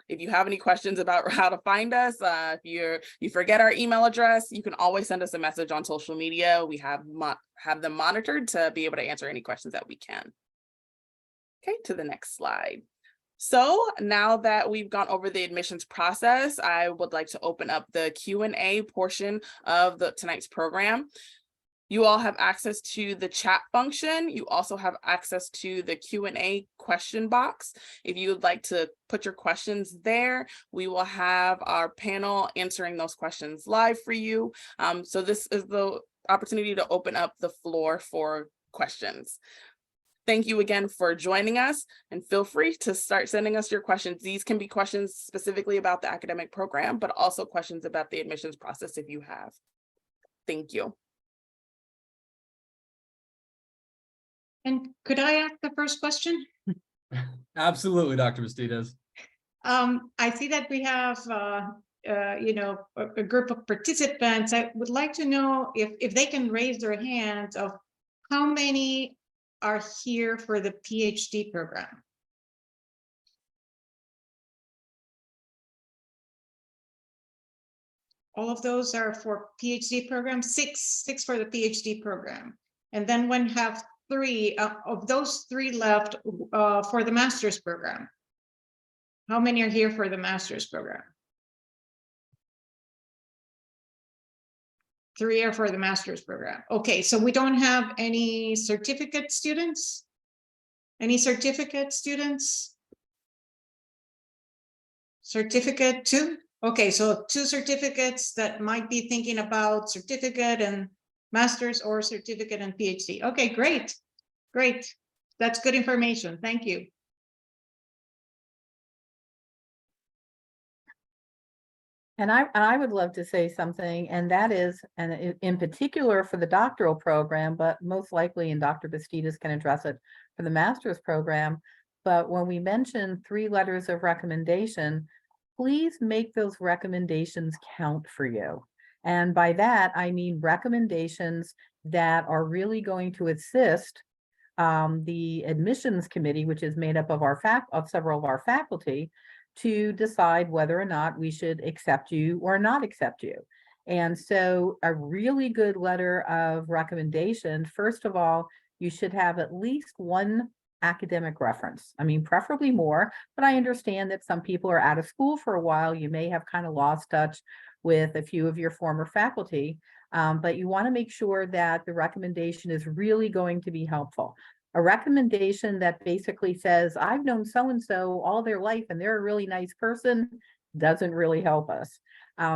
E: If you have any questions about how to find us, if you forget our email address, you can always send us a message on social media. We have them monitored to be able to answer any questions that we can. Okay, to the next slide. So now that we've gone over the admissions process, I would like to open up the Q&A portion of tonight's program. You all have access to the chat function. You also have access to the Q&A question box. If you would like to put your questions there, we will have our panel answering those questions live for you. So this is the opportunity to open up the floor for questions. Thank you again for joining us, and feel free to start sending us your questions. These can be questions specifically about the academic program, but also questions about the admissions process if you have. Thank you.
C: And could I ask the first question?
A: Absolutely, Dr. Bastidas.
C: I see that we have, you know, a group of participants. I would like to know if they can raise their hands of how many are here for the PhD program. All of those are for PhD program, six for the PhD program. And then when have three of those three left for the master's program. How many are here for the master's program? 3 are for the master's program. Okay, so we don't have any certificate students? Any certificate students? Certificate 2? Okay, so 2 certificates that might be thinking about certificate and master's or certificate and PhD. Okay, great. Great. That's good information. Thank you.
D: And I would love to say something, and that is, and in particular for the doctoral program, but most likely, and Dr. Bastidas can address it for the master's program. But when we mention 3 letters of recommendation, please make those recommendations count for you. And by that, I mean recommendations that are really going to assist the admissions committee, which is made up of several of our faculty, to decide whether or not we should accept you or not accept you. And so a really good letter of recommendation, first of all, you should have at least 1 academic reference. I mean, preferably more, but I understand that some people are out of school for a while. You may have kind of lost touch with a few of your former faculty, but you want to make sure that the recommendation is really going to be helpful. A recommendation that basically says, I've known so-and-so all their life and they're a really nice person, doesn't really help us,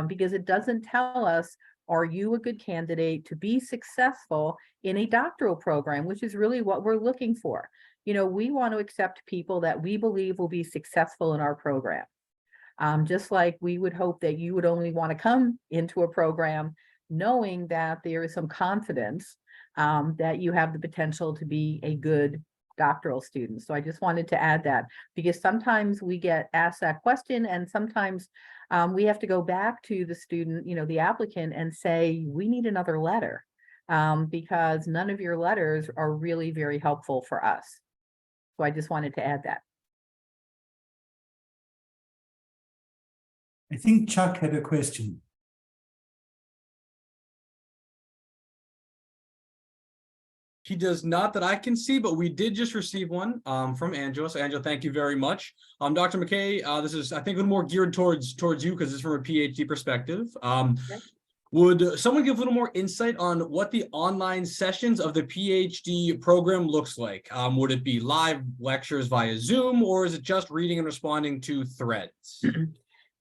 D: because it doesn't tell us, are you a good candidate to be successful in a doctoral program, which is really what we're looking for. You know, we want to accept people that we believe will be successful in our program. Just like we would hope that you would only want to come into a program knowing that there is some confidence that you have the potential to be a good doctoral student. So I just wanted to add that, because sometimes we get asked that question, and sometimes we have to go back to the student, you know, the applicant, and say, we need another letter, because none of your letters are really very helpful for us. So I just wanted to add that.
B: I think Chuck had a question.
A: He does not that I can see, but we did just receive one from Angela. So Angela, thank you very much. Dr. McKay, this is, I think, a little more geared towards you because it's from a PhD perspective.
D: Okay.
A: Would someone give a little more insight on what the online sessions of the PhD program looks like? Would it be live lectures via Zoom, or is it just reading and responding to threads?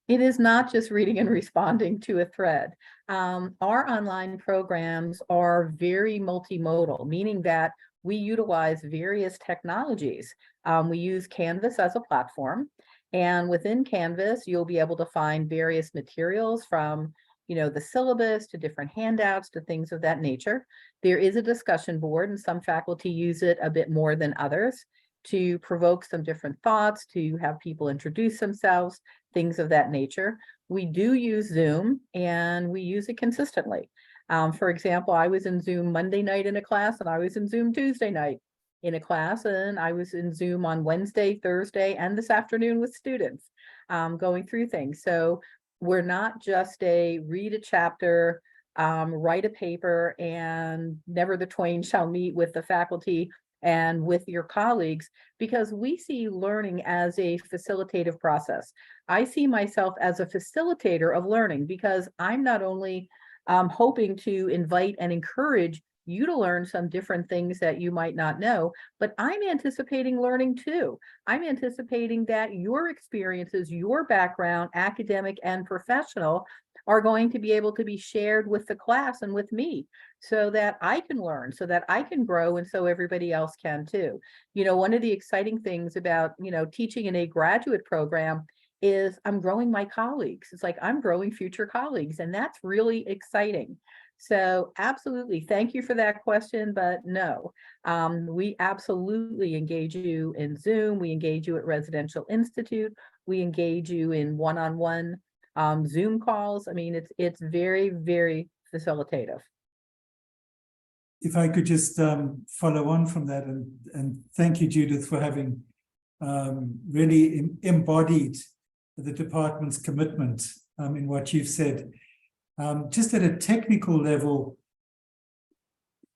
D: It is not just reading and responding to a thread. Our online programs are very multimodal, meaning that we utilize various technologies. We use Canvas as a platform, and within Canvas, you'll be able to find various materials from, you know, the syllabus to different handouts to things of that nature. There is a discussion board, and some faculty use it a bit more than others to provoke some different thoughts, to have people introduce themselves, things of that nature. We do use Zoom, and we use it consistently. For example, I was in Zoom Monday night in a class, and I was in Zoom Tuesday night in a class, and I was in Zoom on Wednesday, Thursday, and this afternoon with students going through things. So we're not just a read a chapter, write a paper, and never the twain shall meet with the faculty and with your colleagues, because we see learning as a facilitative process. I see myself as a facilitator of learning, because I'm not only hoping to invite and encourage you to learn some different things that you might not know, but I'm anticipating learning too. I'm anticipating that your experiences, your background, academic and professional, are going to be able to be shared with the class and with me so that I can learn, so that I can grow, and so everybody else can too. You know, one of the exciting things about, you know, teaching in a graduate program is I'm growing my colleagues. It's like I'm growing future colleagues, and that's really exciting. So absolutely, thank you for that question, but no, we absolutely engage you in Zoom. We engage you at Residential Institute. We engage you in one-on-one Zoom calls. I mean, it's very, very facilitative.
B: If I could just follow on from that, and thank you, Judith, for having really embodied the department's commitment in what you've said. Just at a technical level,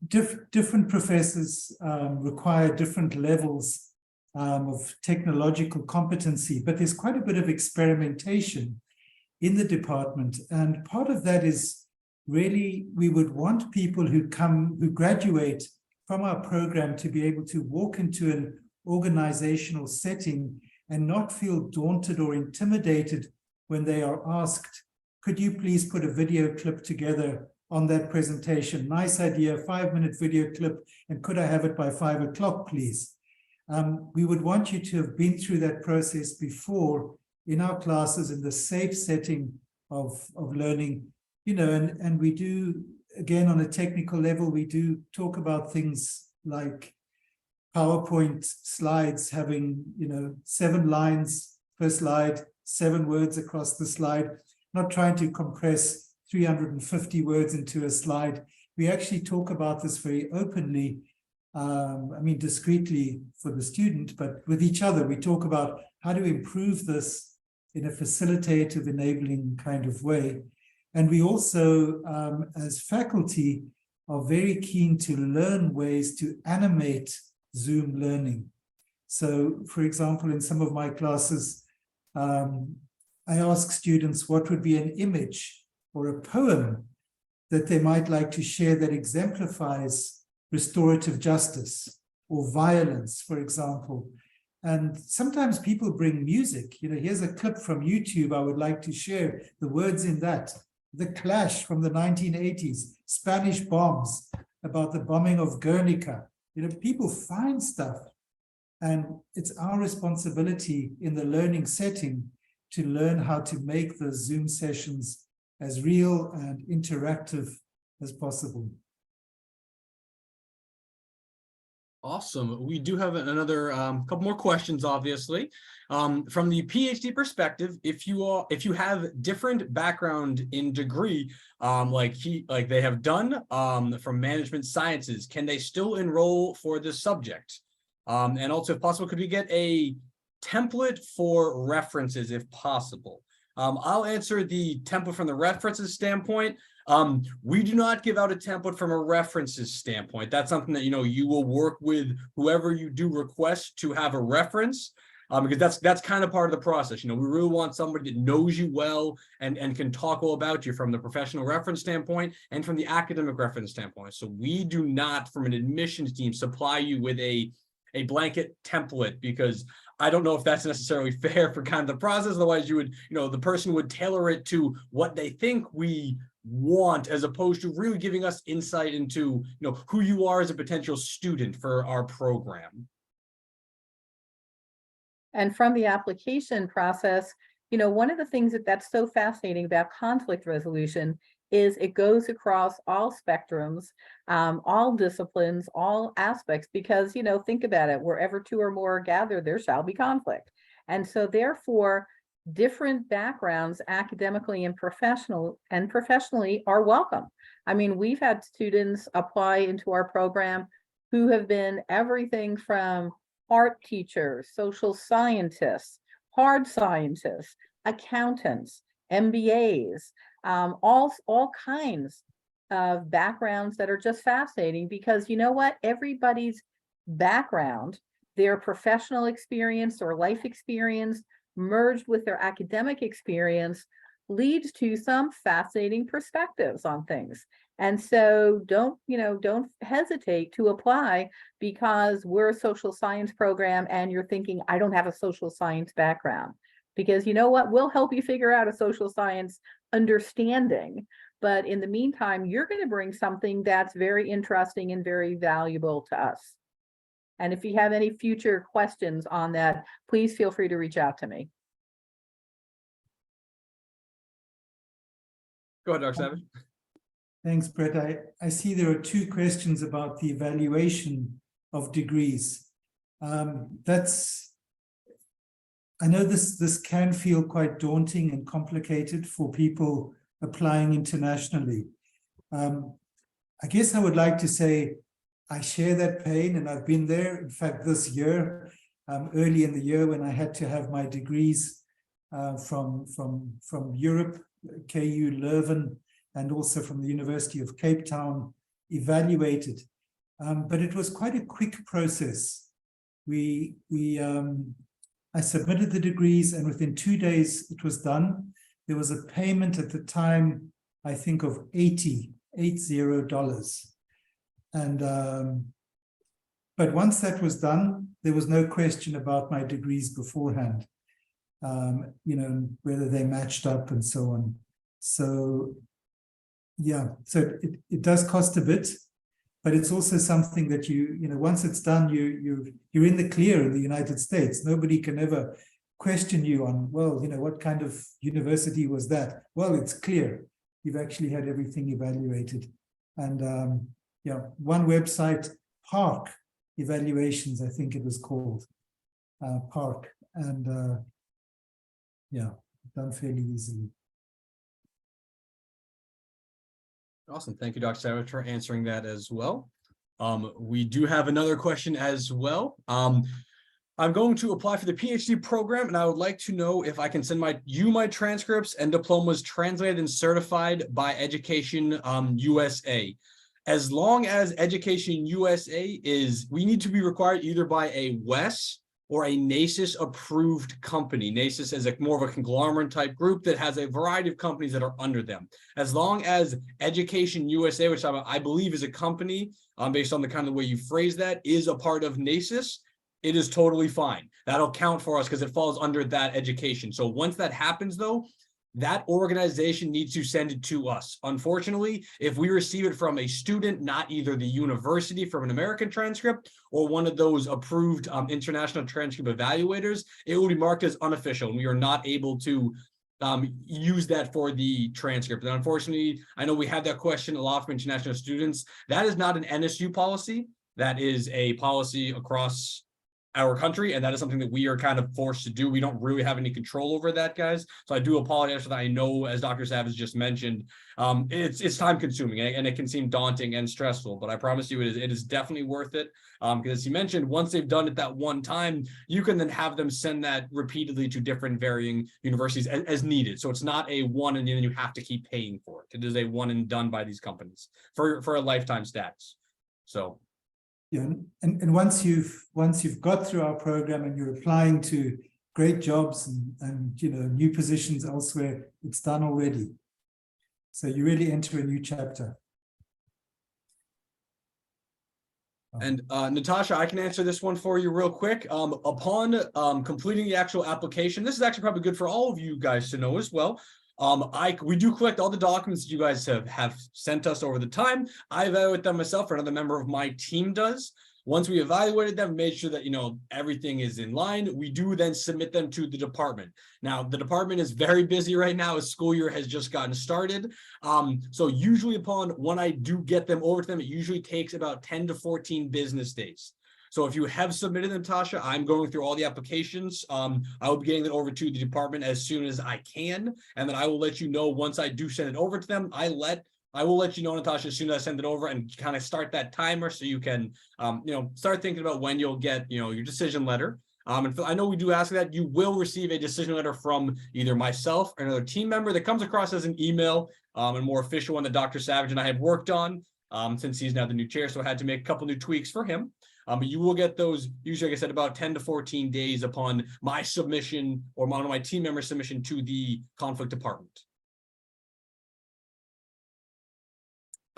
B: different professors require different levels of technological competency, but there's quite a bit of experimentation in the department. And part of that is really, we would want people who graduate from our program to be able to walk into an organizational setting and not feel daunted or intimidated when they are asked, could you please put a video clip together on that presentation? Nice idea, 5-minute video clip, and could I have it by 5 o'clock, please? We would want you to have been through that process before in our classes, in the safe setting of learning, you know, and we do, again, on a technical level, we do talk about things like PowerPoint slides having, you know, 7 lines per slide, 7 words across the slide, not trying to compress 350 words into a slide. We actually talk about this very openly, I mean, discreetly for the student, but with each other. We talk about how to improve this in a facilitative, enabling kind of way. And we also, as faculty, are very keen to learn ways to animate Zoom learning. So, for example, in some of my classes, I ask students what would be an image or a poem that they might like to share that exemplifies restorative justice or violence, for example. And sometimes people bring music. You know, here's a clip from YouTube I would like to share, the words in that. The Clash from the 1980s, Spanish bombs, about the bombing of Guernica. You know, people find stuff. And it's our responsibility in the learning setting to learn how to make the Zoom sessions as real and interactive as possible.
A: Awesome. We do have another couple more questions, obviously. From the PhD perspective, if you have different background in degree, like they have done from management sciences, can they still enroll for this subject? And also, if possible, could we get a template for references if possible? I'll answer the template from the references standpoint. We do not give out a template from a references standpoint. That's something that, you know, you will work with whoever you do request to have a reference, because that's kind of part of the process. You know, we really want somebody that knows you well and can talk all about you from the professional reference standpoint and from the academic reference standpoint. So we do not, from an admissions team, supply you with a blanket template, because I don't know if that's necessarily fair for kind of the process. Otherwise, you would, you know, the person would tailor it to what they think we want, as opposed to really giving us insight into, you know, who you are as a potential student for our program.
D: And from the application process, you know, one of the things that's so fascinating about conflict resolution is it goes across all spectrums, all disciplines, all aspects, because, you know, think about it, wherever 2 or more are gathered, there shall be conflict. And so therefore, different backgrounds academically and professionally are welcome. I mean, we've had students apply into our program who have been everything from art teachers, social scientists, hard scientists, accountants, MBAs, all kinds of backgrounds that are just fascinating, because you know what, everybody's background, their professional experience or life experience merged with their academic experience leads to some fascinating perspectives on things. And so don't hesitate to apply because we're a social science program and you're thinking, I don't have a social science background. Because you know what, we'll help you figure out a social science understanding. But in the meantime, you're going to bring something that's very interesting and very valuable to us. And if you have any future questions on that, please feel free to reach out to me.
A: Go ahead, Dr. Savage.
B: Thanks, Brett. I see there are two questions about the evaluation of degrees. I know this can feel quite daunting and complicated for people applying internationally. I guess I would like to say I share that pain, and I've been there. In fact, this year, early in the year when I had to have my degrees from Europe, KU Leuven, and also from the University of Cape Town evaluated. But it was quite a quick process. I submitted the degrees, and within 2 days it was done. There was a payment at the time, I think, of $80. And but once that was done, there was no question about my degrees beforehand, whether they matched up and so on. So yeah, so it does cost a bit, but it's also something that once it's done, you're in the clear in the United States. Nobody can ever question you on, well, what kind of university was that? Well, it's clear. You've actually had everything evaluated. And one website, Park Evaluations, I think it was called, Park. And done fairly easily.
A: Awesome. Thank you, Dr. Savage, for answering that as well. We do have another question as well. I'm going to apply for the PhD program, and I would like to know if I can send my transcripts and diplomas translated and certified by Education USA. As long as Education USA we need to be required either by a WES or a NACIS approved company. NACIS is more of a conglomerate type group that has a variety of companies that are under them. As long as Education USA, which I believe is a company, based on the kind of way you phrase that, is a part of NACIS, it is totally fine. That'll count for us because it falls under that education. So once that happens though, that organization needs to send it to us. Unfortunately, if we receive it from a student, not either the university from an American transcript or one of those approved international transcript evaluators, it will be marked as unofficial, and we are not able to use that for the transcript. And unfortunately, I know we have that question a lot from international students. That is not an NSU policy. That is a policy across our country, and that is something that we are kind of forced to do. We don't really have any control over that, guys. So I do apologize for that. I know, as Dr. Savage just mentioned, it's time consuming and it can seem daunting and stressful, but I promise you it is definitely worth it. Because as you mentioned, once they've done it that one time, you can then have them send that repeatedly to different varying universities as needed. So it's not a one and then you have to keep paying for it. It is a one and done by these companies for a lifetime status. So
B: yeah, and once you've got through our program and you're applying to great jobs and new positions elsewhere, it's done already. So you really enter a new chapter.
A: And Natasha, I can answer this one for you real quick. Upon completing the actual application, this is actually probably good for all of you guys to know as well. We do collect all the documents that you guys have sent us over the time. I evaluate them myself, or another member of my team does. Once we evaluated them, made sure that everything is in line, we do then submit them to the department. Now, the department is very busy right now as school year has just gotten started. So usually when I do get them over to them, it usually takes about 10 to 14 business days. So if you have submitted them, Tasha, I'm going through all the applications. I will be getting it over to the department as soon as I can. And then I will let you know once I do send it over to them. I will let you know, Natasha, as soon as I send it over and kind of start that timer so you can, start thinking about when you'll get, your decision letter. And I know we do ask that. You will receive a decision letter from either myself or another team member that comes across as an email, a more official one that Dr. Savage and I have worked on since he's now the new chair. So I had to make a couple new tweaks for him. But you will get those, usually, like I said, about 10 to 14 days upon my submission or one of my team member submission to the conflict department.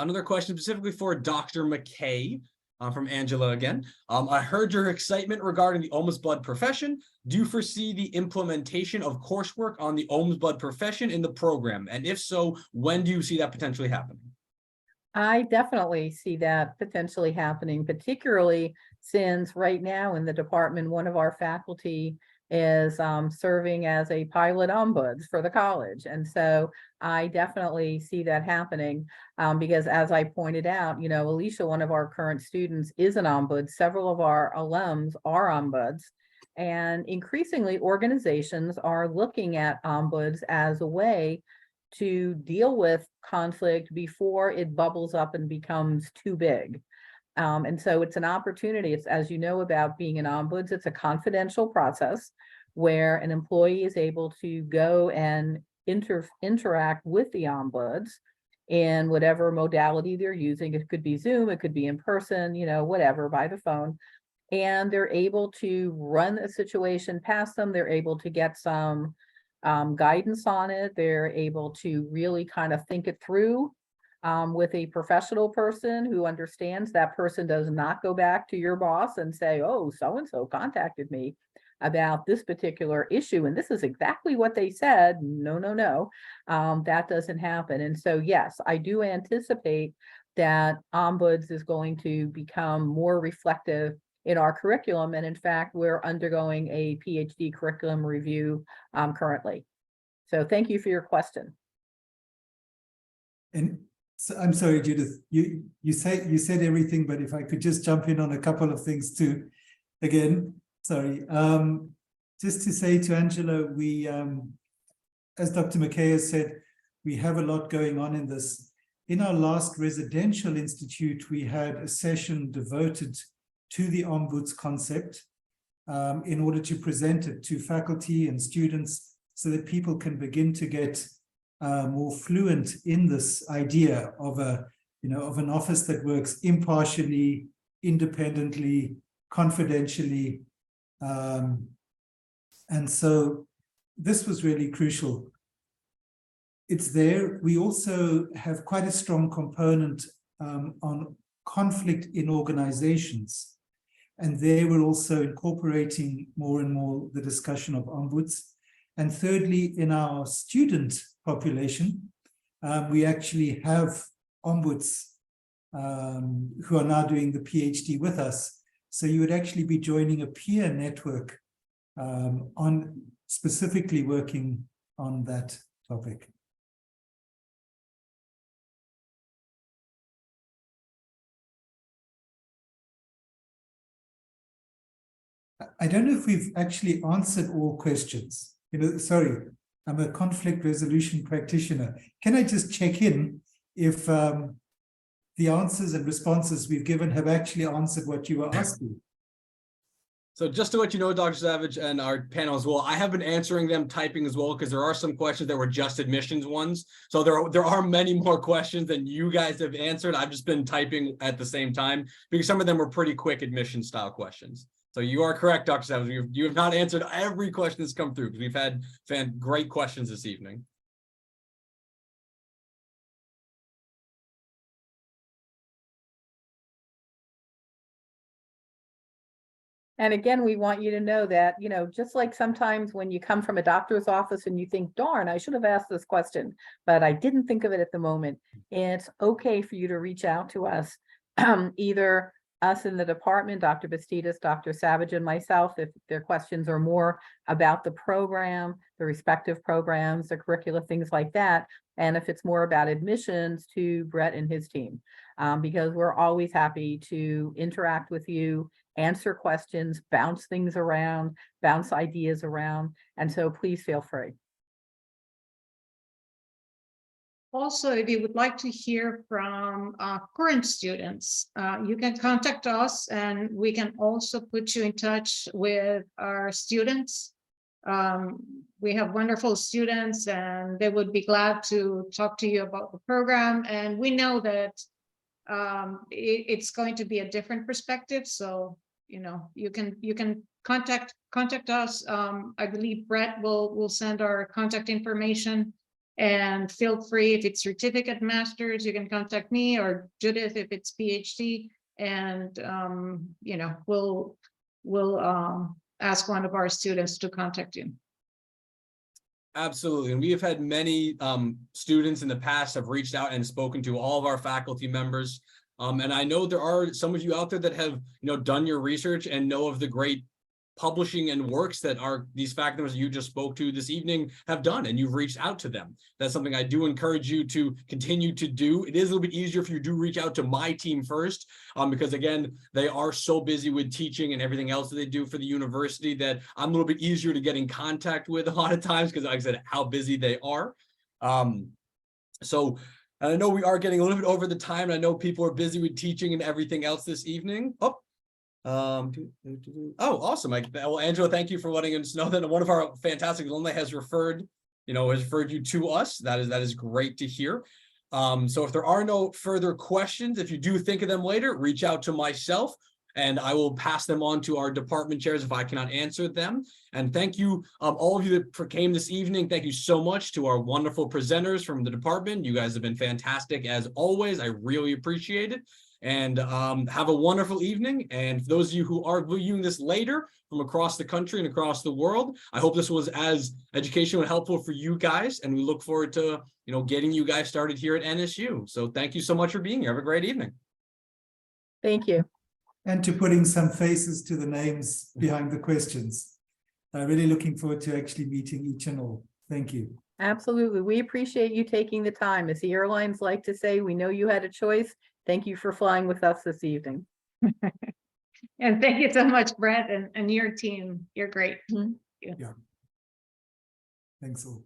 A: Another question specifically for Dr. McKay, from Angela again. I heard your excitement regarding the Ohms blood profession. Do you foresee the implementation of coursework on the Ohms blood profession in the program? And if so, when do you see that potentially happening?
D: I definitely see that potentially happening, particularly since right now in the department, one of our faculty is serving as a pilot ombuds for the college. And so I definitely see that happening because as I pointed out, Alicia, one of our current students, is an ombud. Several of our alums are ombuds. And increasingly organizations are looking at ombuds as a way to deal with conflict before it bubbles up and becomes too big. And so it's an opportunity. It's, as you know about being an ombuds, it's a confidential process where an employee is able to go and interact with the ombuds in whatever modality they're using. It could be Zoom, it could be in person, whatever, by the phone. And they're able to run a situation past them. They're able to get some guidance on it. They're able to really kind of think it through with a professional person who understands. That person does not go back to your boss and say, oh, so-and-so contacted me about this particular issue, and this is exactly what they said. No. That doesn't happen. And so, yes, I do anticipate that ombuds is going to become more reflective in our curriculum. And in fact, we're undergoing a PhD curriculum review currently. So thank you for your question.
B: And so, I'm sorry, Judith, you said everything, but if I could just jump in on a couple of things too. Again, sorry. Just to say to Angela, we, as Dr. McKay has said, we have a lot going on in this. In our last residential institute, we had a session devoted to the ombuds concept in order to present it to faculty and students so that people can begin to get more fluent in this idea of of an office that works impartially, independently, confidentially. And so this was really crucial. It's there. We also have quite a strong component on conflict in organizations. And there we're also incorporating more and more the discussion of ombuds. And thirdly, in our student population, we actually have ombuds who are now doing the PhD with us. So you would actually be joining a peer network on specifically working on that topic. I don't know if we've actually answered all questions. Sorry, I'm a conflict resolution practitioner. Can I just check in if the answers and responses we've given have actually answered what you were asking?
A: So just to let you know, Dr. Savage and our panel as well, I have been answering them typing as well, because there are some questions that were just admissions ones. So there are many more questions than you guys have answered. I've just been typing at the same time because some of them were pretty quick admission style questions. So you are correct, Dr. Savage. You have not answered every question that's come through because we've had great questions this evening.
D: And again, we want you to know that, just like sometimes when you come from a doctor's office and you think, darn, I should have asked this question, but I didn't think of it at the moment. It's okay for you to reach out to us, either us in the department, Dr. Bastidas, Dr. Savage, and myself, if their questions are more about the program, the respective programs, the curricula, things like that. And if it's more about admissions, to Brett and his team, because we're always happy to interact with you, answer questions, bounce things around, bounce ideas around. And so please feel free.
C: Also, if you would like to hear from current students, you can contact us and we can also put you in touch with our students. We have wonderful students and they would be glad to talk to you about the program. And we know that it's going to be a different perspective. So, you can contact us. I believe Brett will send our contact information. And feel free, if it's certificate masters, you can contact me or Judith if it's PhD. And, you know, we'll ask one of our students to contact you.
A: Absolutely. And we have had many students in the past have reached out and spoken to all of our faculty members. And I know there are some of you out there that have, done your research and know of the great publishing and works that these faculty members you just spoke to this evening have done, and you've reached out to them. That's something I do encourage you to continue to do. It is a little bit easier if you do reach out to my team first, because again, they are so busy with teaching and everything else that they do for the university that I'm a little bit easier to get in contact with a lot of times because, like I said, how busy they are. So I know we are getting a little bit over the time, and I know people are busy with teaching and everything else this evening. Oh, awesome. Well, Angela, thank you for letting us know that one of our fantastic alumni has referred you to us. That is great to hear. So if there are no further questions, if you do think of them later, reach out to myself and I will pass them on to our department chairs if I cannot answer them. And thank you, all of you that came this evening. Thank you so much to our wonderful presenters from the department. You guys have been fantastic as always. I really appreciate it. And have a wonderful evening. And for those of you who are viewing this later from across the country and across the world, I hope this was as educational and helpful for you guys. And we look forward to, getting you guys started here at NSU. So thank you so much for being here. Have a great evening.
D: Thank you.
B: And to putting some faces to the names behind the questions. Really looking forward to actually meeting each and all. Thank you.
D: Absolutely. We appreciate you taking the time. As the airlines like to say, we know you had a choice. Thank you for flying with us this evening.
C: And thank you so much, Brett, and your team. You're great.
D: Mm-hmm.
B: Yeah. Thanks all.